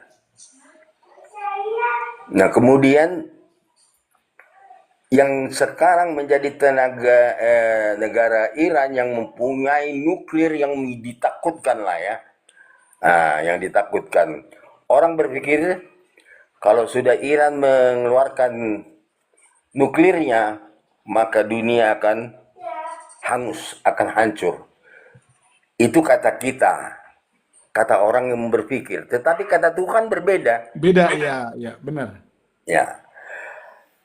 Nah, kemudian yang sekarang menjadi negara Iran yang mempunyai nuklir yang ditakutkan lah ya. Yang ditakutkan. Orang berpikir kalau sudah Iran mengeluarkan nuklirnya, maka dunia akan hangus, akan hancur. Itu kata kita, kata orang yang berpikir. Tetapi kata Tuhan berbeda. Beda, ya, benar. Ya,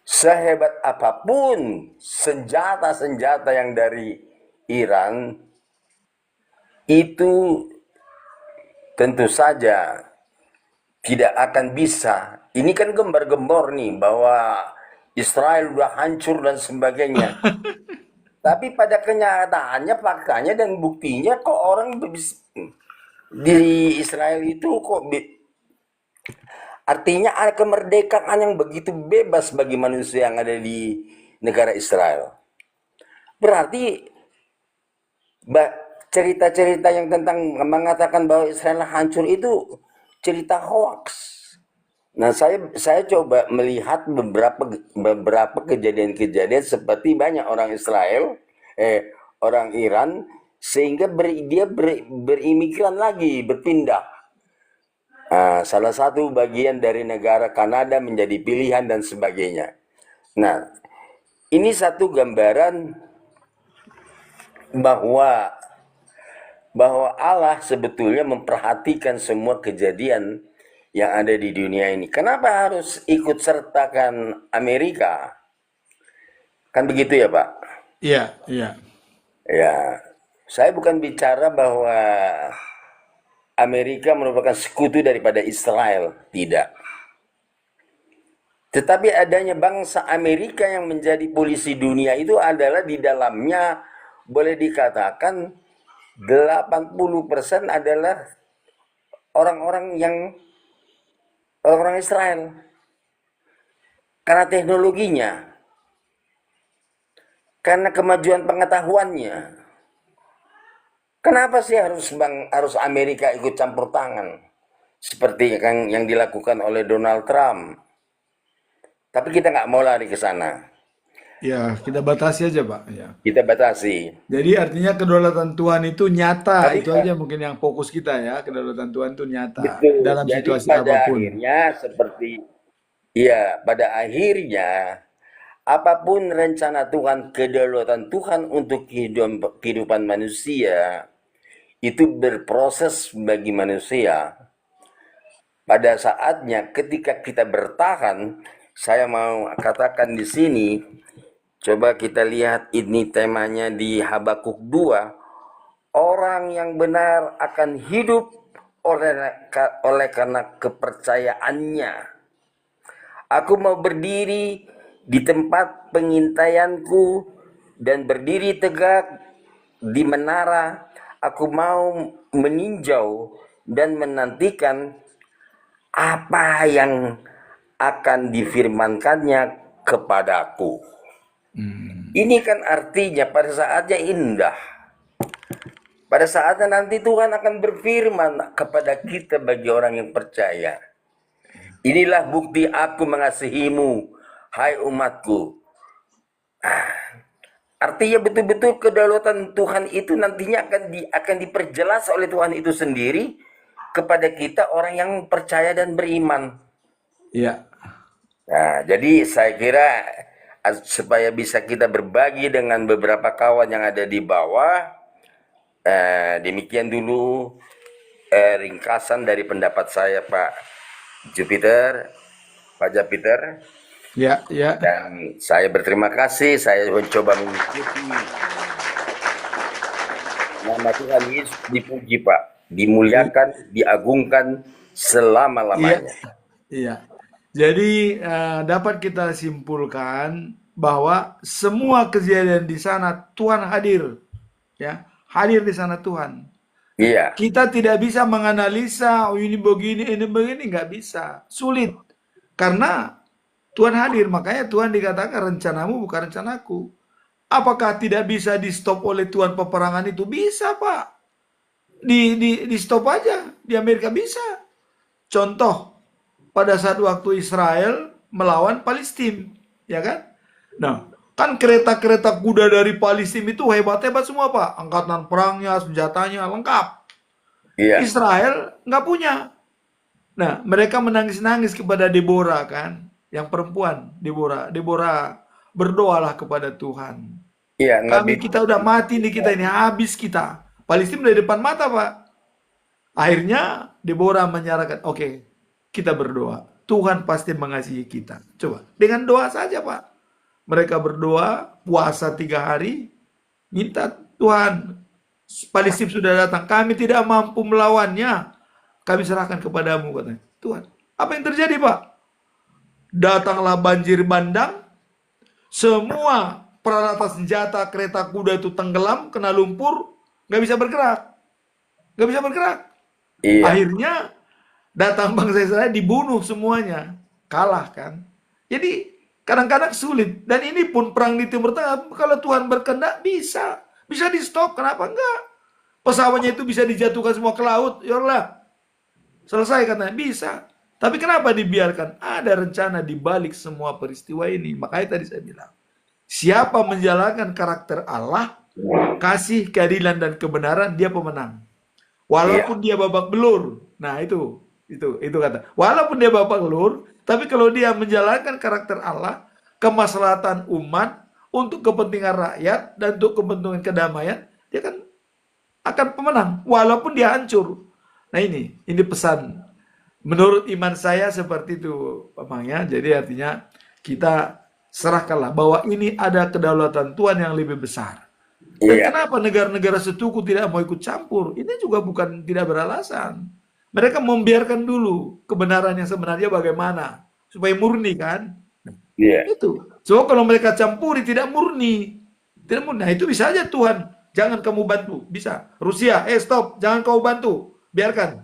sehebat apapun senjata-senjata yang dari Iran, itu tentu saja tidak akan bisa. Ini kan gembar-gembor nih bahwa Israel udah hancur dan sebagainya. Tapi pada kenyataannya, faktanya dan buktinya kok orang di Israel itu kok artinya ada kemerdekaan yang begitu bebas bagi manusia yang ada di negara Israel. Berarti cerita-cerita yang tentang mengatakan bahwa Israel hancur itu cerita hoax. Nah, saya coba melihat beberapa kejadian-kejadian seperti banyak orang Israel, orang Iran, sehingga dia berimigran lagi, berpindah. Salah satu bagian dari negara Kanada menjadi pilihan dan sebagainya. Nah, ini satu gambaran bahwa Allah sebetulnya memperhatikan semua kejadian yang ada di dunia ini. Kenapa harus ikut sertakan Amerika? Kan begitu ya, Pak? Iya. Ya, saya bukan bicara bahwa Amerika merupakan sekutu daripada Israel, tidak. Tetapi adanya bangsa Amerika yang menjadi polisi dunia itu adalah di dalamnya boleh dikatakan 80% adalah orang-orang Israel. Karena teknologinya, karena kemajuan pengetahuannya. Kenapa sih harus Amerika ikut campur tangan? Seperti yang dilakukan oleh Donald Trump. Tapi kita nggak mau lari ke sana. Ya, kita batasi aja, Pak. Ya. Kita batasi. Jadi artinya kedaulatan Tuhan itu nyata. Tapi Itu aja mungkin yang fokus kita ya. Kedaulatan Tuhan itu nyata betul. dalam Jadi situasi pada apapun. akhirnya pada akhirnya apapun rencana Tuhan, kedaulatan Tuhan untuk kehidupan manusia itu berproses bagi manusia. Pada saatnya ketika kita bertahan, saya mau katakan di sini, coba kita lihat ini temanya di Habakuk 2. Orang yang benar akan hidup oleh karena kepercayaannya. Aku mau berdiri di tempat pengintaianku dan berdiri tegak di menara. Aku mau meninjau dan menantikan apa yang akan difirmankannya kepadaku. Ini kan artinya pada saatnya indah. Pada saatnya nanti Tuhan akan berfirman kepada kita bagi orang yang percaya. Inilah bukti aku mengasihimu, hai umatku. Artinya betul-betul kedaulatan Tuhan itu nantinya akan diperjelas oleh Tuhan itu sendiri kepada kita orang yang percaya dan beriman. Iya. Nah, jadi saya kira supaya bisa kita berbagi dengan beberapa kawan yang ada di bawah, demikian dulu ringkasan dari pendapat saya, Pak Jupiter, Pak Jupiter. Ya, ya. Dan saya berterima kasih, saya mencoba mengikuti. Nama Tuhan Yesus dipuji, Pak, dimuliakan, diagungkan selama-lamanya. Iya. Jadi dapat kita simpulkan bahwa semua kejadian di sana Tuhan hadir, ya, hadir di sana Tuhan. Iya, Kita tidak bisa menganalisa, oh ini begini, nggak bisa, sulit, karena Tuhan hadir. Makanya Tuhan dikatakan rencanamu bukan rencanaku. Apakah tidak bisa di stop oleh Tuhan peperangan itu? Bisa, Pak. Di stop aja. Di Amerika bisa. Contoh, pada saat waktu Israel melawan Palestina, ya kan? Nah, kan kereta-kereta kuda dari Palestina itu hebat-hebat semua, Pak. Angkatan perangnya, senjatanya lengkap. iya, Israel nggak punya. Nah, mereka menangis-nangis kepada Deborah kan, yang perempuan, Deborah. Deborah, berdoalah kepada Tuhan. iya, Kita udah mati nih, kita ini habis kita. Palestina di depan mata, Pak. Akhirnya Deborah menyarankan, oke, kita berdoa. Tuhan pasti mengasihi kita. Coba, dengan doa saja, Pak. Mereka berdoa, puasa 3 hari, minta Tuhan, Palestina sudah datang, kami tidak mampu melawannya. Kami serahkan kepadamu, katanya. Tuhan, apa yang terjadi, Pak? Datanglah banjir bandang, semua peralatan senjata kereta kuda itu tenggelam, kena lumpur, nggak bisa bergerak. Nggak bisa bergerak. iya, Akhirnya datang bangsa Israel dibunuh semuanya. Kalah kan. Jadi kadang-kadang sulit. Dan ini pun perang di Timur Tengah, kalau Tuhan berkehendak bisa. Bisa di stop, kenapa enggak? Pesawatnya itu bisa dijatuhkan semua ke laut, yalah. Selesai katanya, bisa. Tapi kenapa dibiarkan? Ada rencana di balik semua peristiwa ini. Makanya tadi saya bilang, siapa menjalankan karakter Allah, kasih, keadilan, dan kebenaran, dia pemenang. Walaupun dia babak belur. Nah, itu kata. Walaupun dia babak belur, tapi kalau dia menjalankan karakter Allah, kemaslahatan umat, untuk kepentingan rakyat, dan untuk kepentingan kedamaian, dia kan akan pemenang. Walaupun dia hancur. Nah, ini pesan. Menurut iman saya seperti itu, Mamangnya. Jadi artinya kita serahkanlah bahwa ini ada kedaulatan Tuhan yang lebih besar. Dan iya, kenapa negara-negara sekutu tidak mau ikut campur? Ini juga bukan tidak beralasan. Mereka membiarkan dulu kebenaran yang sebenarnya bagaimana. Supaya murni kan? iya, Itu. So kalau mereka campuri tidak murni. Tidak murni. Nah itu bisa aja Tuhan. Jangan kamu bantu. Bisa. Rusia, stop. Jangan kamu bantu. Biarkan.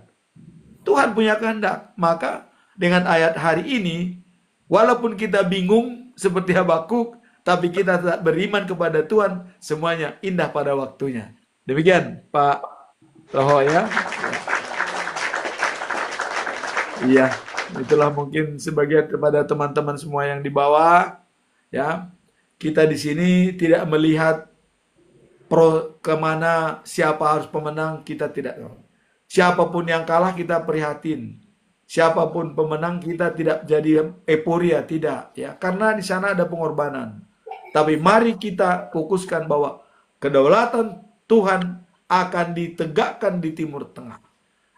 Tuhan punya kehendak. Maka dengan ayat hari ini, walaupun kita bingung seperti Habakuk, tapi kita tetap beriman kepada Tuhan, semuanya indah pada waktunya. Demikian, Pak Roho ya. Iya, itulah mungkin sebagian kepada teman-teman semua yang di bawah. Ya, kita di sini tidak melihat kemana siapa harus pemenang, kita tidak. Siapapun yang kalah kita prihatin. Siapapun pemenang kita tidak jadi euforia, tidak ya. Karena di sana ada pengorbanan. Tapi mari kita fokuskan bahwa kedaulatan Tuhan akan ditegakkan di Timur Tengah.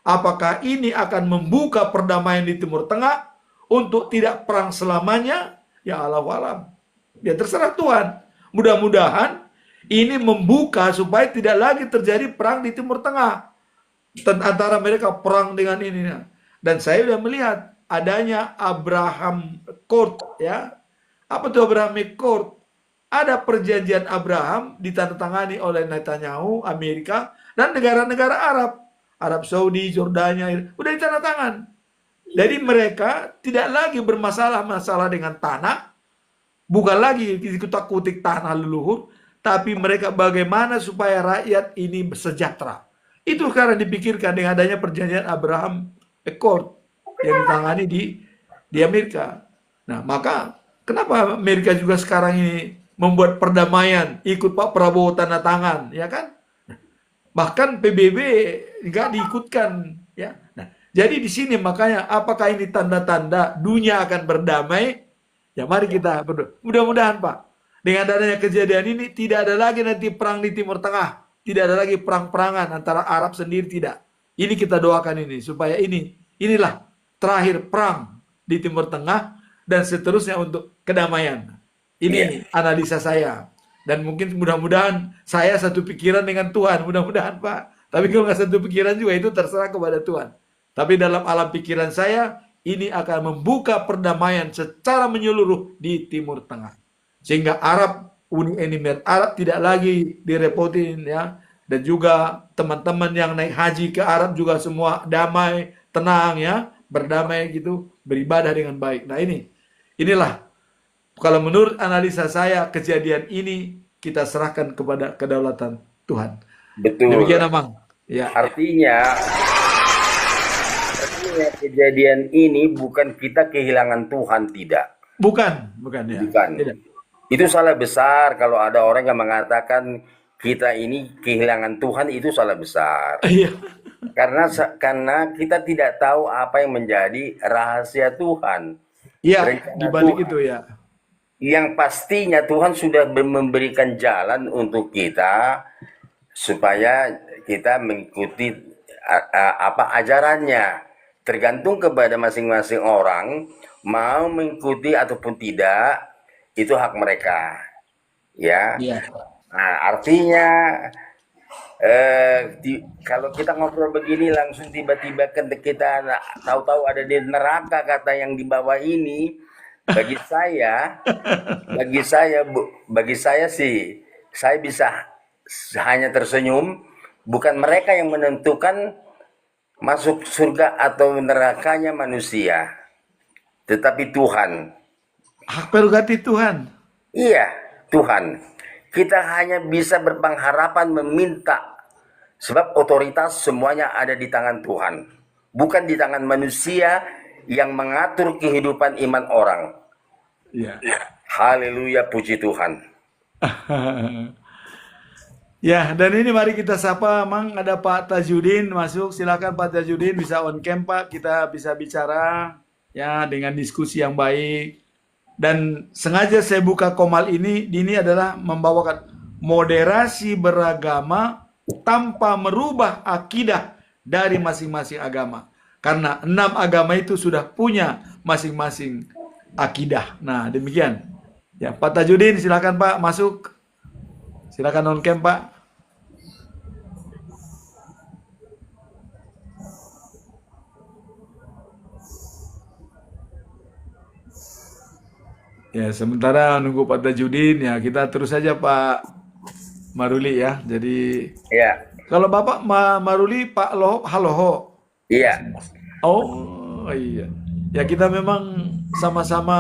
Apakah ini akan membuka perdamaian di Timur Tengah untuk tidak perang selamanya? Ya Allah alam. Ya terserah Tuhan. Mudah-mudahan ini membuka supaya tidak lagi terjadi perang di Timur Tengah. Antara mereka perang dengan ini. Dan saya sudah melihat adanya Abraham Accord ya. Apa itu Abraham Accord? Ada perjanjian Abraham ditandatangani oleh Netanyahu, Amerika, dan negara-negara Arab. Arab Saudi, Jordania, udah ditandatangan. Jadi mereka tidak lagi bermasalah-masalah dengan tanah. Bukan lagi kutak-kutik tanah leluhur. Tapi mereka bagaimana supaya rakyat ini sejahtera. Itu sekarang dipikirkan dengan adanya perjanjian Abraham Accord yang ditangani di Amerika. Nah, maka kenapa Amerika juga sekarang ini membuat perdamaian, ikut Pak Prabowo tanda tangan, ya kan? Bahkan PBB nggak diikutkan, ya. Nah, jadi di sini makanya apakah ini tanda-tanda dunia akan berdamai? Ya mari kita berdoa. Mudah-mudahan Pak, dengan adanya kejadian ini tidak ada lagi nanti perang di Timur Tengah. Tidak ada lagi perang-perangan antara Arab sendiri, tidak. Ini kita doakan ini supaya inilah terakhir perang di Timur Tengah dan seterusnya untuk kedamaian. Ini analisa saya. Dan mungkin mudah-mudahan saya satu pikiran dengan Tuhan, mudah-mudahan Pak. Tapi kalau nggak satu pikiran juga itu terserah kepada Tuhan. Tapi dalam alam pikiran saya, ini akan membuka perdamaian secara menyeluruh di Timur Tengah. Sehingga Uni Emirat Arab tidak lagi direpotin ya. Dan juga teman-teman yang naik haji ke Arab juga semua damai, tenang ya, berdamai gitu, beribadah dengan baik. Nah inilah kalau menurut analisa saya kejadian ini kita serahkan kepada kedaulatan Tuhan. Betul. Demikian Amang. Ya. Artinya kejadian ini bukan kita kehilangan Tuhan, tidak. Bukan ya. Bukan. Tidak. Itu salah besar kalau ada orang yang mengatakan kita ini kehilangan Tuhan, itu salah besar. Iya. Karena kita tidak tahu apa yang menjadi rahasia Tuhan. Iya, Rencana di balik Tuhan. itu ya. Yang pastinya Tuhan sudah memberikan jalan untuk kita supaya kita mengikuti apa ajarannya. Tergantung kepada masing-masing orang mau mengikuti ataupun tidak, itu hak mereka. Ya. Iya. Nah, artinya kalau kita ngobrol begini langsung tiba-tiba kita tahu-tahu ada di neraka kata yang di bawah ini, bagi saya sih saya bisa hanya tersenyum. Bukan mereka yang menentukan masuk surga atau nerakanya manusia, tetapi Tuhan. Hak prerogatif Tuhan. Iya, Tuhan. Kita hanya bisa berpengharapan meminta, sebab otoritas semuanya ada di tangan Tuhan, bukan di tangan manusia yang mengatur kehidupan iman orang. Iya. Haleluya, puji Tuhan. Ya, dan ini mari kita sapa, Mang, ada Pak Tajudin masuk. Silakan Pak Tajudin, bisa on cam Pak, kita bisa bicara ya dengan diskusi yang baik. Dan sengaja saya buka Komal ini adalah membawakan moderasi beragama tanpa merubah akidah dari masing-masing agama. Karena 6 agama itu sudah punya masing-masing akidah. Nah, demikian. Ya, Pak Tajudin silakan Pak masuk. Silakan on cam Pak. Ya, sementara nunggu Pak Tajudin ya kita terus saja Pak Maruli ya. Jadi Iya, kalau Bapak Maruli Pak Haloho. iya. Oh iya. Ya kita memang sama-sama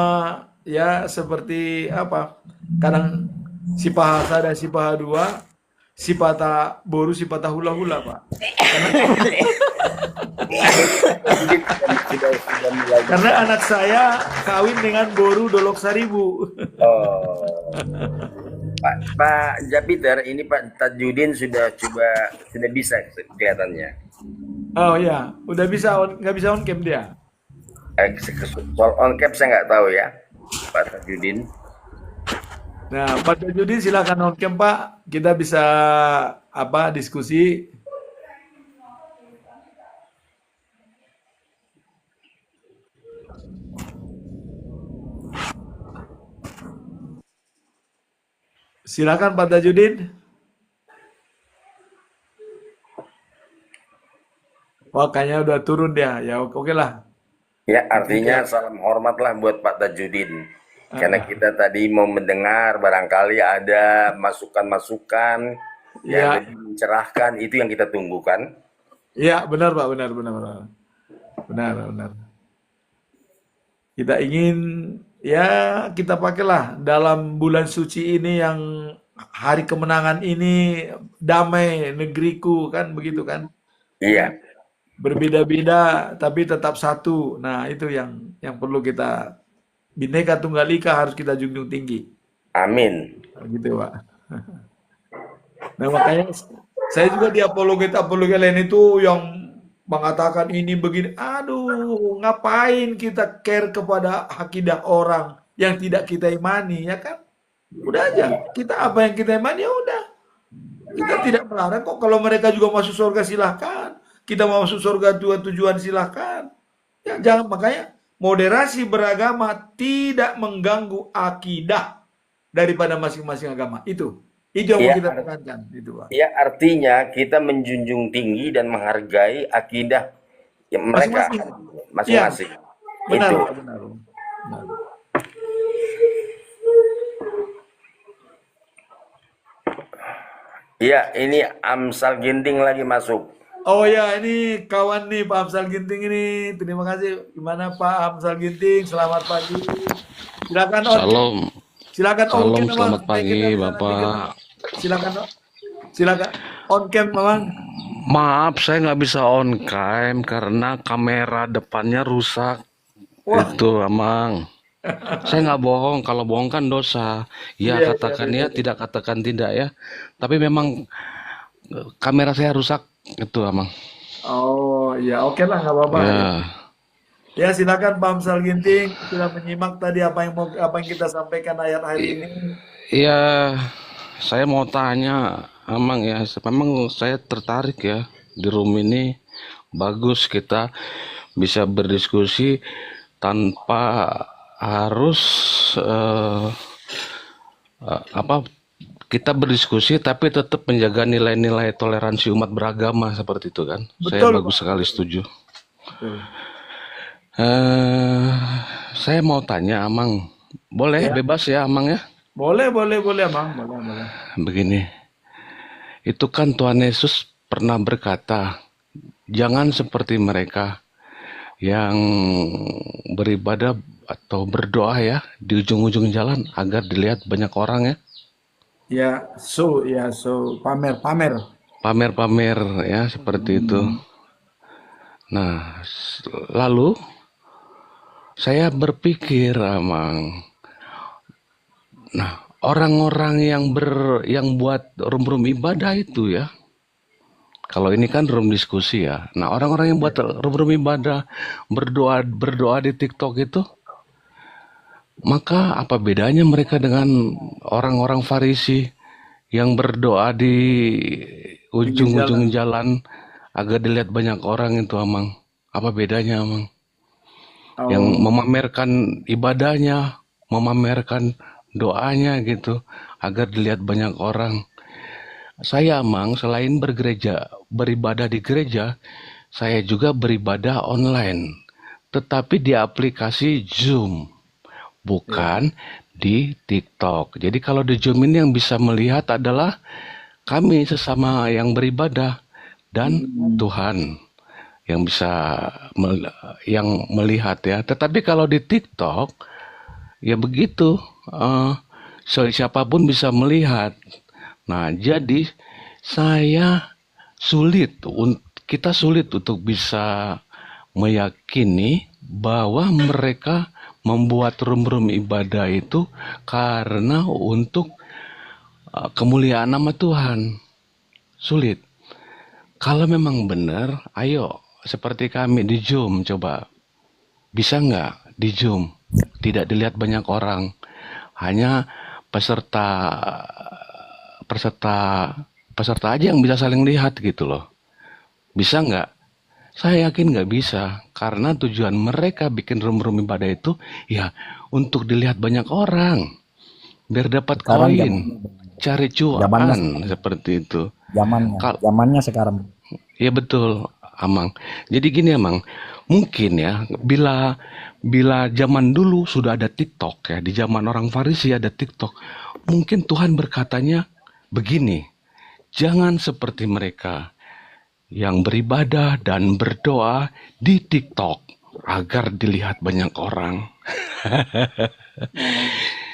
ya seperti apa? Kadang si paha sada si paha dua, si pata boru si pata hula-hula Pak. Sudah mulai. Karena anak saya kawin dengan boru dolok seribu. Oh. Pak Japiter, ini Pak Tajudin sudah bisa kelihatannya. Oh ya, udah bisa nggak bisa on cam dia. Soal on cap saya nggak tahu ya, Pak Tajudin. Nah, Pak Tajudin silakan on cam Pak. Kita bisa apa diskusi. Silakan Pak Tajudin. Wah, kayaknya udah turun dia. Ya oke lah. Ya, artinya salam hormatlah buat Pak Tajudin. Karena kita tadi mau mendengar barangkali ada masukan-masukan yang lebih mencerahkan, itu yang kita tunggukan. Iya, benar Pak, benar. Kita ingin ya kita pakailah dalam bulan suci ini yang hari kemenangan ini damai negeriku kan begitu kan. Iya. Berbeda-beda tapi tetap satu. Nah, itu yang perlu kita Bhinneka Tunggal Ika harus kita junjung tinggi. Amin. Gitu, Pak. Nah, makanya saya juga di apologet lain itu yang mengatakan ini begini. Aduh, ngapain kita care kepada akidah orang yang tidak kita imani, ya kan? Udah aja. Kita apa yang kita imani, ya udah. Kita tidak melarang kok. Kalau mereka juga masuk surga silahkan. kita mau masuk surga tujuan silahkan. Ya, jangan, makanya moderasi beragama tidak mengganggu akidah daripada masing-masing agama. Itu yang mau Ya, kita tekankan, itu Pak. ya artinya kita menjunjung tinggi dan menghargai akidah mereka Masing-masing. Iya, masing-masing. benar, Itu. Pak, benar. Benar. Iya, ini Amsal Ginting lagi masuk. Oh ya, ini kawan nih Pak Amsal Ginting ini. Terima kasih. Gimana Pak Amsal Ginting? Selamat pagi. Silakan on. Salam, Silakan on salam, cam, Bang. selamat Supaya pagi kita bisa nanti Bapak. kenal. Silakan, Pak. Silakan on cam, Bang. Maaf, saya nggak bisa on cam karena kamera depannya rusak. Wah, Itu, Amang. Saya nggak bohong, kalau bohong kan dosa. Ya, iya, katakan iya. ya, tidak katakan tidak ya. Tapi memang kamera saya rusak. Itu, Amang. Oh, ya oke lah, nggak apa-apa. Ya, Ya, silakan Pak Amsal Ginting. Sudah menyimak tadi apa yang kita sampaikan ayat-ayat ini. ya, saya mau tanya, Amang ya. Memang saya tertarik ya di room ini. Bagus kita bisa berdiskusi tanpa harus apa kita berdiskusi tapi tetap menjaga nilai-nilai toleransi umat beragama seperti itu kan. Saya Betul, bagus Pak. sekali setuju. Betul. eh saya mau tanya Amang, boleh Ya, bebas ya Amang ya? boleh, boleh, boleh, Bang. Boleh, boleh. Begini, itu kan Tuhan Yesus pernah berkata, jangan seperti mereka yang beribadah atau berdoa ya di ujung-ujung jalan agar dilihat banyak orang ya. So pamer. Pamer-pamer ya seperti itu. Nah, lalu saya berpikir, Amang. Nah, orang-orang yang buat room-room ibadah itu ya. Kalau ini kan room diskusi ya. Nah, orang-orang yang buat room-room ibadah berdoa di TikTok itu, maka apa bedanya mereka dengan orang-orang Farisi yang berdoa di Pinggir jalan. ujung-ujung jalan agar dilihat banyak orang itu, Amang? Apa bedanya, Amang? Yang Oh, memamerkan ibadahnya, memamerkan doanya gitu, agar dilihat banyak orang. Saya, Amang, selain beribadah di gereja, saya juga beribadah online. Tetapi di aplikasi Zoom, ya. bukan di TikTok. Jadi kalau di Zoom ini yang bisa melihat adalah kami sesama yang beribadah dan Tuhan yang bisa yang melihat ya. Tetapi kalau di TikTok ya begitu, siapapun bisa melihat. Nah, jadi kita sulit untuk bisa meyakini bahwa mereka membuat room-room ibadah itu karena untuk kemuliaan nama Tuhan. Sulit. Kalau memang benar, ayo seperti kami di Zoom coba. Bisa nggak di Zoom? Tidak dilihat banyak orang. Hanya peserta peserta aja yang bisa saling lihat gitu loh. Bisa nggak? Saya yakin nggak bisa, karena tujuan mereka bikin room-room ibadah itu ya untuk dilihat banyak orang, biar dapat Sekarang koin, cari zamannya cuan seperti itu. Kal zamannya sekarang. Ya betul, Amang. Jadi gini Amang, mungkin ya bila zaman dulu sudah ada TikTok ya, di zaman orang Farisi ada TikTok, mungkin Tuhan berkatanya begini, jangan seperti mereka yang beribadah dan berdoa di TikTok agar dilihat banyak orang.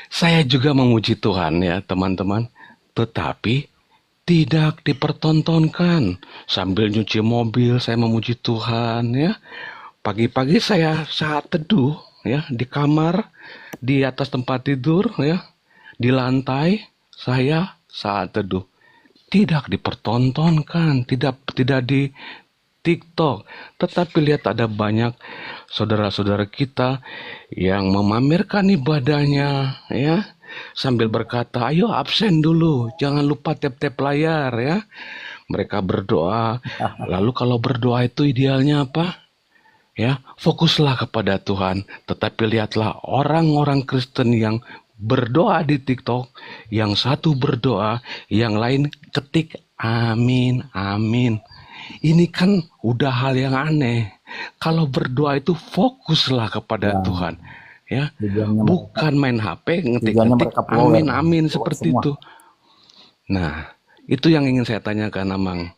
Saya juga memuji Tuhan ya teman-teman, tetapi tidak dipertontonkan. Sambil nyuci mobil saya memuji Tuhan ya. Pagi-pagi saya saat teduh ya di kamar, di atas tempat tidur ya, di lantai saya saat teduh. Tidak dipertontonkan, tidak di TikTok, tetapi lihat ada banyak saudara-saudara kita yang memamerkan ibadahnya ya, sambil berkata, ayo absen dulu, jangan lupa tap-tap layar ya. mereka berdoa. Lalu kalau berdoa itu idealnya apa? Ya, fokuslah kepada Tuhan. Tetapi lihatlah orang-orang Kristen yang berdoa di TikTok, yang satu berdoa, yang lain ketik amin, amin. Ini kan udah hal yang aneh. Kalau berdoa itu fokuslah kepada Ya, Tuhan. Ya, tujuannya mereka, bukan main HP tujuannya ngetik-ngetik mereka follower, amin, amin follower seperti semua. itu. Nah, itu yang ingin saya tanyakan, Amang.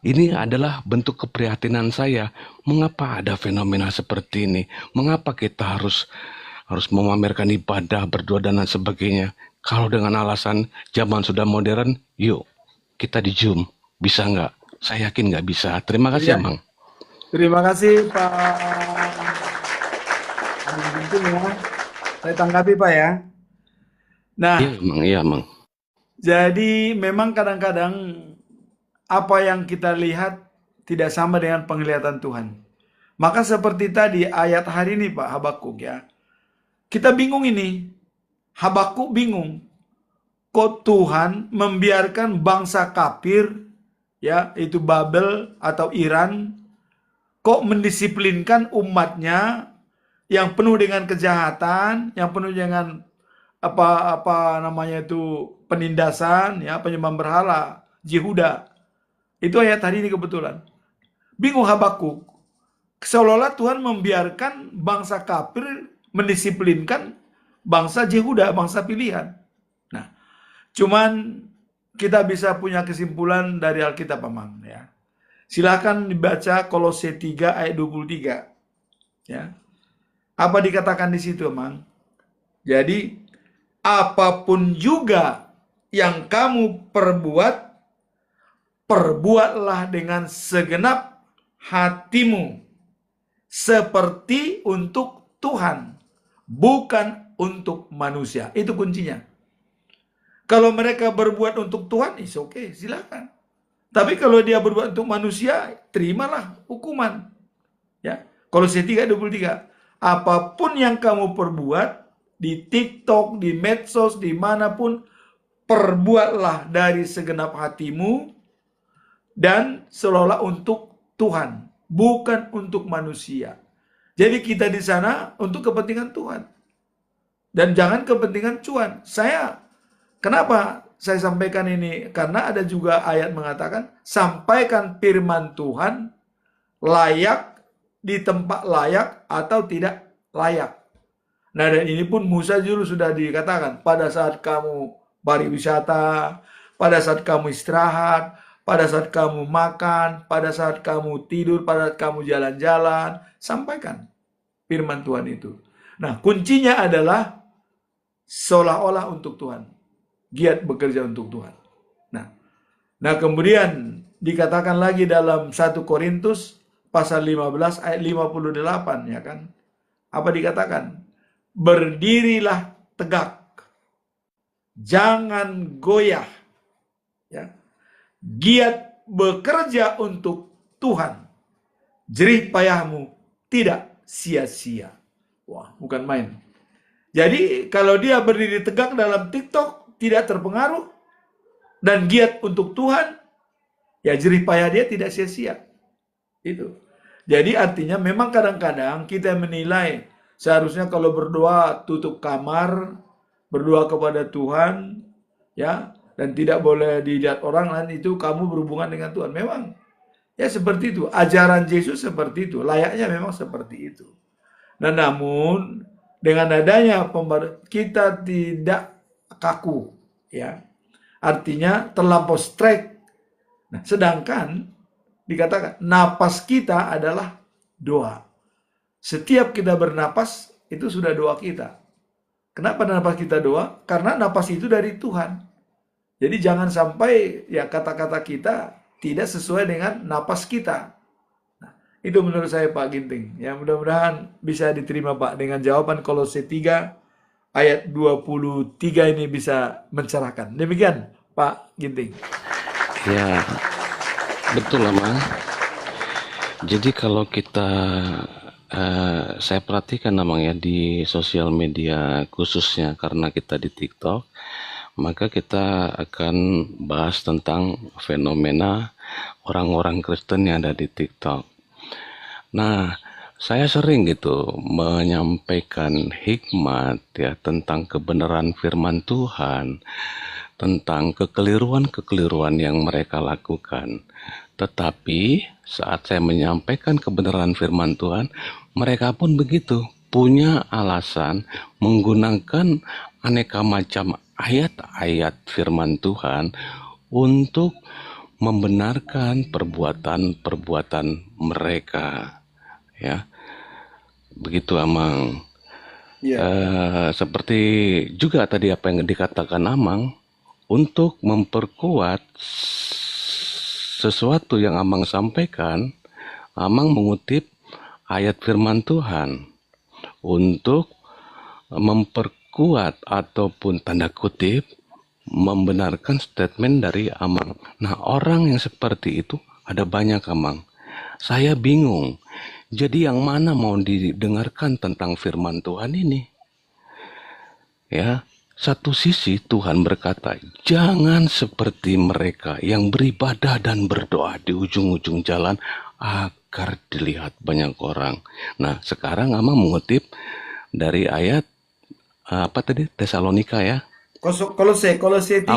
Ini adalah bentuk keprihatinan saya. Mengapa ada fenomena seperti ini? Mengapa kita harus memamerkan ibadah, berdoa dan lain sebagainya? Kalau dengan alasan zaman sudah modern, yuk kita di Zoom. Bisa nggak? Saya yakin nggak bisa. Terima kasih, Iya, Amang. terima kasih Pak Amin Ginting ya. Saya tanggapi Pak ya. Nah, Iya, Amang. Iya, Amang. jadi memang kadang-kadang apa yang kita lihat tidak sama dengan penglihatan Tuhan. Maka seperti tadi ayat hari ini Pak Habakuk ya. Kita bingung ini. Habakuk bingung. Kok Tuhan membiarkan bangsa kafir ya, itu Babel atau Iran, kok mendisiplinkan umatnya yang penuh dengan kejahatan, yang penuh dengan apa namanya itu penindasan ya, penyembahan berhala, Yehuda. Itu ayat hari ini kebetulan. Bingung Habakuk. Seolah-olah Tuhan membiarkan bangsa kafir mendisiplinkan bangsa Yehuda, bangsa pilihan. Nah, cuman kita bisa punya kesimpulan dari Alkitab, Amang ya. Silakan dibaca Kolose 3 ayat 23. Ya. Apa dikatakan di situ, Amang? Jadi, apapun juga yang kamu perbuatlah dengan segenap hatimu, seperti untuk Tuhan, bukan untuk manusia. Itu kuncinya. Kalau mereka berbuat untuk Tuhan, is oke, silakan. Tapi kalau dia berbuat untuk manusia, terimalah hukuman. Ya, Kolose 3:23. Apapun yang kamu perbuat di TikTok, di medsos, dimanapun, perbuatlah dari segenap hatimu dan seolah-olah untuk Tuhan, bukan untuk manusia. Jadi kita di sana untuk kepentingan Tuhan. Dan jangan kepentingan cuan. Kenapa saya sampaikan ini? Karena ada juga ayat mengatakan, sampaikan firman Tuhan layak di tempat layak atau tidak layak. Nah, dan ini pun Musa dulu sudah dikatakan, pada saat kamu pariwisata, pada saat kamu istirahat, pada saat kamu makan, pada saat kamu tidur, pada saat kamu jalan-jalan, sampaikan firman Tuhan itu. Nah, kuncinya adalah seolah-olah untuk Tuhan. Giat bekerja untuk Tuhan. Nah, kemudian dikatakan lagi dalam 1 Korintus pasal 15 ayat 58 ya kan. Apa dikatakan? Berdirilah tegak. Jangan goyah. Ya. Giat bekerja untuk Tuhan. Jerih payahmu tidak sia-sia. Wah, bukan main. Jadi kalau dia berdiri tegak dalam TikTok, tidak terpengaruh dan giat untuk Tuhan, ya jerih payah dia tidak sia-sia. Itu. Jadi artinya memang kadang-kadang kita menilai seharusnya kalau berdoa tutup kamar, berdoa kepada Tuhan, ya, dan tidak boleh dilihat orang lain, itu kamu berhubungan dengan Tuhan. Memang ya seperti itu. Ajaran Yesus seperti itu. Layaknya memang seperti itu. Nah, namun dengan adanya kita tidak kaku, ya, artinya terlampau strike. Nah, sedangkan dikatakan napas kita adalah doa. Setiap kita bernapas itu sudah doa kita. Kenapa napas kita doa? Karena napas itu dari Tuhan. Jadi jangan sampai ya kata-kata kita tidak sesuai dengan napas kita. Nah, itu menurut saya Pak Ginting. Ya, mudah-mudahan bisa diterima Pak dengan jawaban Kolose 3 ayat 23 ini bisa mencerahkan. Demikian Pak Ginting. Ya, betul Amang. Jadi kalau kita saya perhatikan Amang ya di sosial media khususnya karena kita di TikTok, maka kita akan bahas tentang fenomena orang-orang Kristen yang ada di TikTok. Nah, saya sering gitu menyampaikan hikmat ya tentang kebenaran firman Tuhan, tentang kekeliruan-kekeliruan yang mereka lakukan. Tetapi saat saya menyampaikan kebenaran firman Tuhan, mereka pun begitu, punya alasan menggunakan aneka macam ayat-ayat firman Tuhan untuk membenarkan perbuatan-perbuatan mereka. Ya, begitu Amang. Ya. Seperti juga tadi apa yang dikatakan Amang, untuk memperkuat sesuatu yang Amang sampaikan, Amang mengutip ayat firman Tuhan untuk memperkuat ataupun tanda kutip membenarkan statement dari Amang. Nah, orang yang seperti itu ada banyak Amang. Saya bingung. Jadi yang mana mau didengarkan tentang firman Tuhan ini? Ya, satu sisi Tuhan berkata, jangan seperti mereka yang beribadah dan berdoa di ujung-ujung jalan agar dilihat banyak orang. Nah, sekarang Amang mengutip dari ayat apa tadi? Tesalonika ya? Kolose 3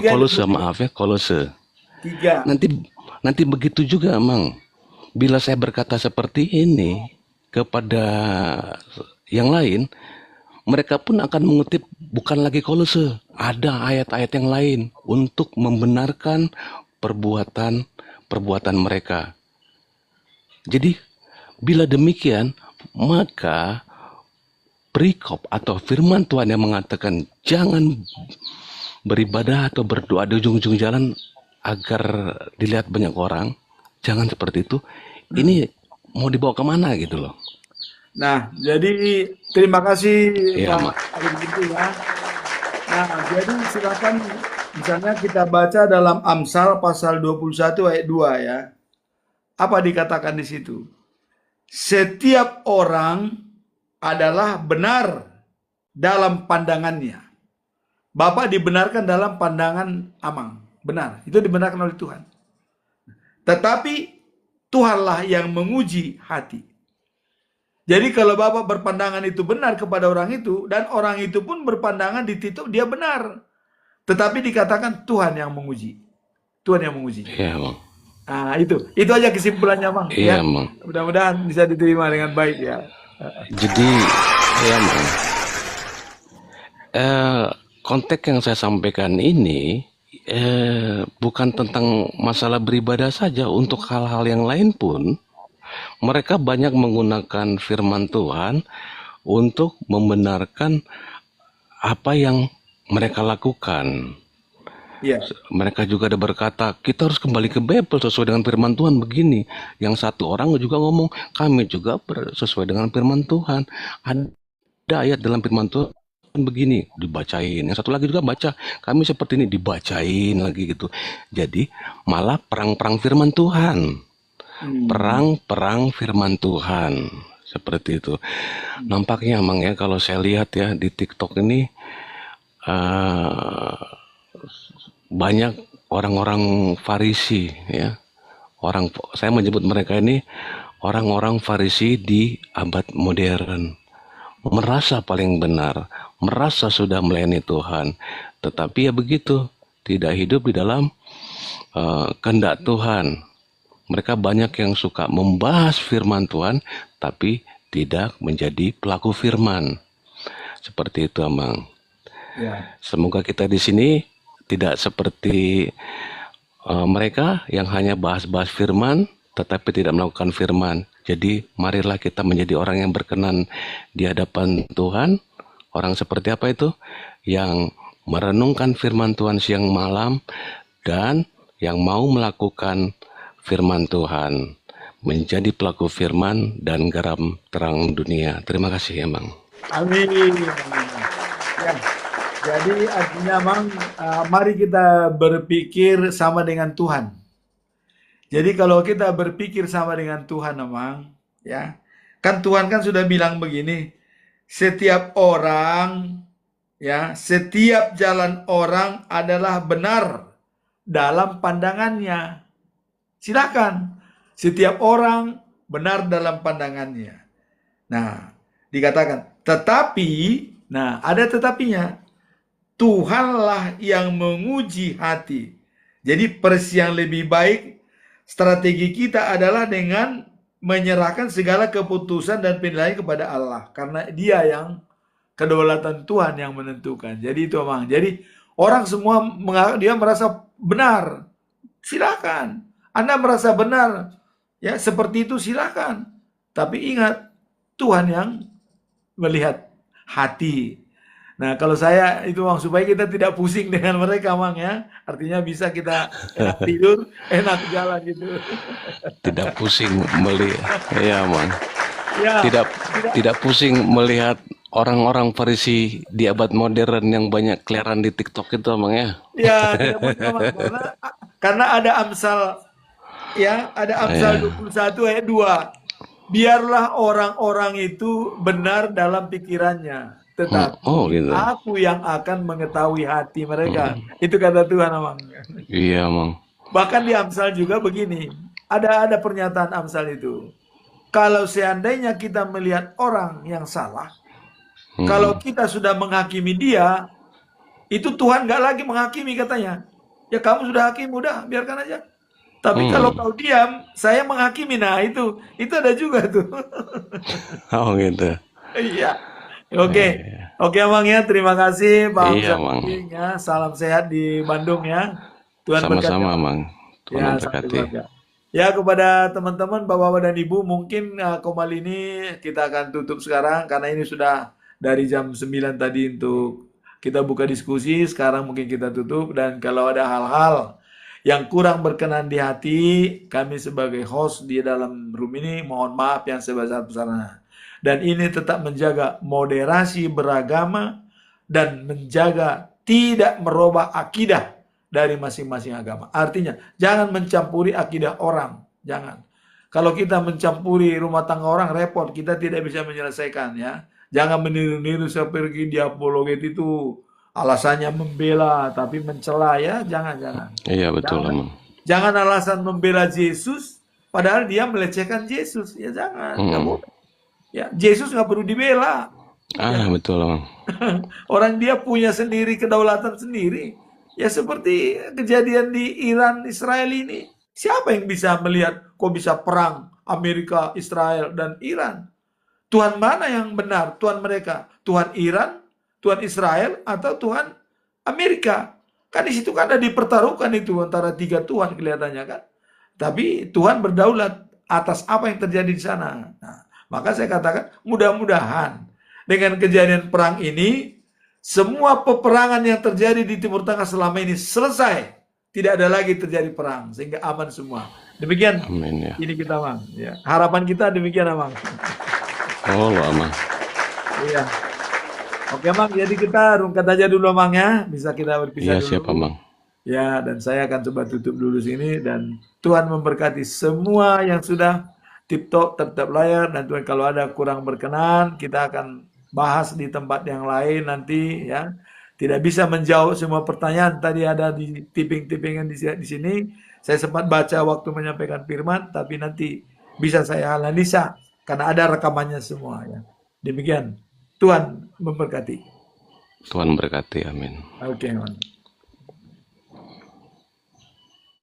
Kolose, maaf ya, Kolose. 3. Nanti begitu juga, Amang. Bila saya berkata seperti ini kepada yang lain, mereka pun akan mengutip bukan lagi Kolose. Ada ayat-ayat yang lain untuk membenarkan perbuatan mereka. Jadi, bila demikian, maka perikop atau firman Tuhan yang mengatakan jangan beribadah atau berdoa di ujung-ujung jalan agar dilihat banyak orang, jangan seperti itu. Ini mau dibawa kemana gitu loh. Nah, jadi terima kasih Iya, Pak Arif gitu ya. Nah, jadi silakan misalnya kita baca dalam Amsal pasal 21 ayat 2 ya. Apa dikatakan di situ? Setiap orang adalah benar dalam pandangannya. Bapak dibenarkan dalam pandangan Amang. Benar, itu dibenarkan oleh Tuhan. Tetapi Tuhanlah yang menguji hati. Jadi kalau Bapak berpandangan itu benar kepada orang itu, dan orang itu pun berpandangan di titik dia benar. Tetapi dikatakan Tuhan yang menguji. Tuhan yang menguji. Iya, Bang. Nah, itu aja kesimpulannya, Bang. Iya, Ya. Bang. Mudah-mudahan bisa diterima dengan baik ya. Jadi, ya, Bang. Konteks yang saya sampaikan ini bukan tentang masalah beribadah saja, untuk hal-hal yang lain pun mereka banyak menggunakan firman Tuhan untuk membenarkan apa yang mereka lakukan. Iya. Mereka juga ada berkata, kita harus kembali ke Bible sesuai dengan firman Tuhan begini. Yang satu orang juga ngomong, kami juga sesuai dengan firman Tuhan. Ada ayat dalam firman Tuhan begini, dibacain. Yang satu lagi juga baca, kami seperti ini, dibacain lagi gitu. Jadi malah perang-perang firman Tuhan. Perang-perang firman Tuhan. Seperti itu. Nampaknya emang ya, kalau saya lihat ya di TikTok ini banyak orang-orang Farisi ya. Saya menyebut mereka ini orang-orang Farisi di abad modern. Merasa paling benar, merasa sudah melayani Tuhan, tetapi ya begitu, tidak hidup di dalam kehendak Tuhan. Mereka banyak yang suka membahas firman Tuhan, tapi tidak menjadi pelaku firman. Seperti itu, Amang. Ya. Semoga kita di sini tidak seperti mereka yang hanya bahas-bahas firman, tetapi tidak melakukan firman. Jadi marilah kita menjadi orang yang berkenan di hadapan Tuhan. Orang seperti apa itu? Yang merenungkan firman Tuhan siang malam dan yang mau melakukan firman Tuhan, menjadi pelaku firman dan garam terang dunia. Terima kasih, Emang. Amin. Ya. Jadi artinya, Mang, mari kita berpikir sama dengan Tuhan. Jadi kalau kita berpikir sama dengan Tuhan, Mang, ya, kan Tuhan kan sudah bilang begini, setiap orang, ya, setiap jalan orang adalah benar dalam pandangannya. Silakan. Setiap orang benar dalam pandangannya. Nah, dikatakan, tetapi, nah ada tetapinya, Tuhanlah yang menguji hati. Jadi yang lebih baik, strategi kita adalah dengan menyerahkan segala keputusan dan penilaian kepada Allah. Karena dia yang kedaulatan Tuhan yang menentukan. Jadi itu memang. Jadi orang semua dia merasa benar. Silakan. Anda merasa benar. Ya, seperti itu silakan. Tapi ingat, Tuhan yang melihat hati. Nah, kalau saya itu Mang, supaya kita tidak pusing dengan mereka Mang ya. Artinya bisa kita enak tidur, enak jalan gitu. Tidak pusing melihat, ya Mang. Ya, Tidak pusing melihat orang-orang Farisi di abad modern yang banyak keliaran di TikTok itu, Mang ya. ya tidak pusing Mang. Karena ada Amsal, ya, ada Amsal 21 ayat 2. Biarlah orang-orang itu benar dalam pikirannya, tetapi gitu. aku yang akan mengetahui hati mereka. Itu kata Tuhan, Amang. Iya, Mang. Bahkan di Amsal juga begini, ada pernyataan Amsal itu. Kalau seandainya kita melihat orang yang salah, kalau kita sudah menghakimi dia, itu Tuhan nggak lagi menghakimi katanya. Ya kamu sudah hakim, udah biarkan aja. Tapi kalau kau diam, saya menghakimi. Nah itu ada juga tuh. Oh gitu. Iya. Oke Mang ya, terima kasih Pak Iya, Hamzah Mang. Puding, ya. Salam sehat di Bandung ya. Tuhan berkati. Sama-sama, Mang. Tuhan Ya, memberkati. sampai keluarga. Ya, kepada teman-teman, Bapak-Bapak dan Ibu, mungkin kembali ini kita akan tutup sekarang karena ini sudah dari jam 9 tadi untuk kita buka diskusi. Sekarang mungkin kita tutup, dan kalau ada hal-hal yang kurang berkenan di hati, kami sebagai host di dalam room ini mohon maaf yang sebesar-besarnya. Dan ini tetap menjaga moderasi beragama dan menjaga tidak merubah akidah dari masing-masing agama. Artinya, jangan mencampuri akidah orang. Jangan. Kalau kita mencampuri rumah tangga orang, repot. Kita tidak bisa menyelesaikan ya. Jangan meniru-niru seperti di apologet itu. Alasannya membela, tapi mencela ya. Jangan. Iya, betul, Mang. Jangan alasan membela Yesus, padahal dia melecehkan Yesus. Ya jangan. Nggak boleh. Ya, Yesus nggak perlu dibela. Betul, Mang. Orang dia punya sendiri kedaulatan sendiri. Ya seperti kejadian di Iran Israel ini. Siapa yang bisa melihat kok bisa perang Amerika, Israel, dan Iran? Tuhan mana yang benar? Tuhan mereka? Tuhan Iran, Tuhan Israel, atau Tuhan Amerika? Kan di situ kan ada dipertaruhkan itu antara 3 Tuhan kelihatannya kan. Tapi Tuhan berdaulat atas apa yang terjadi di sana. Nah, maka saya katakan mudah-mudahan dengan kejadian perang ini, semua peperangan yang terjadi di Timur Tengah selama ini selesai. Tidak ada lagi terjadi perang, sehingga aman semua. Demikian. Amin ya. Ini kita, Mang. Ya. Harapan kita demikian, Mang. Oh, Mang. Iya. Oke, Mang. Jadi kita rungkat aja dulu, Mang ya. Bisa kita berpisah Iya, dulu. siapa, Mang? Ya, dan saya akan coba tutup dulu sini. Dan Tuhan memberkati semua yang sudah tip-top, tetap layar. Dan Tuhan, kalau ada kurang berkenan, kita akan bahas di tempat yang lain nanti ya. Tidak bisa menjawab semua pertanyaan. Tadi ada di tipping-tippingan di sini. Saya sempat baca waktu menyampaikan firman, tapi nanti bisa saya analisa karena ada rekamannya semua ya. Demikian. Tuhan memberkati. Tuhan memberkati, amin. Oke, Mang.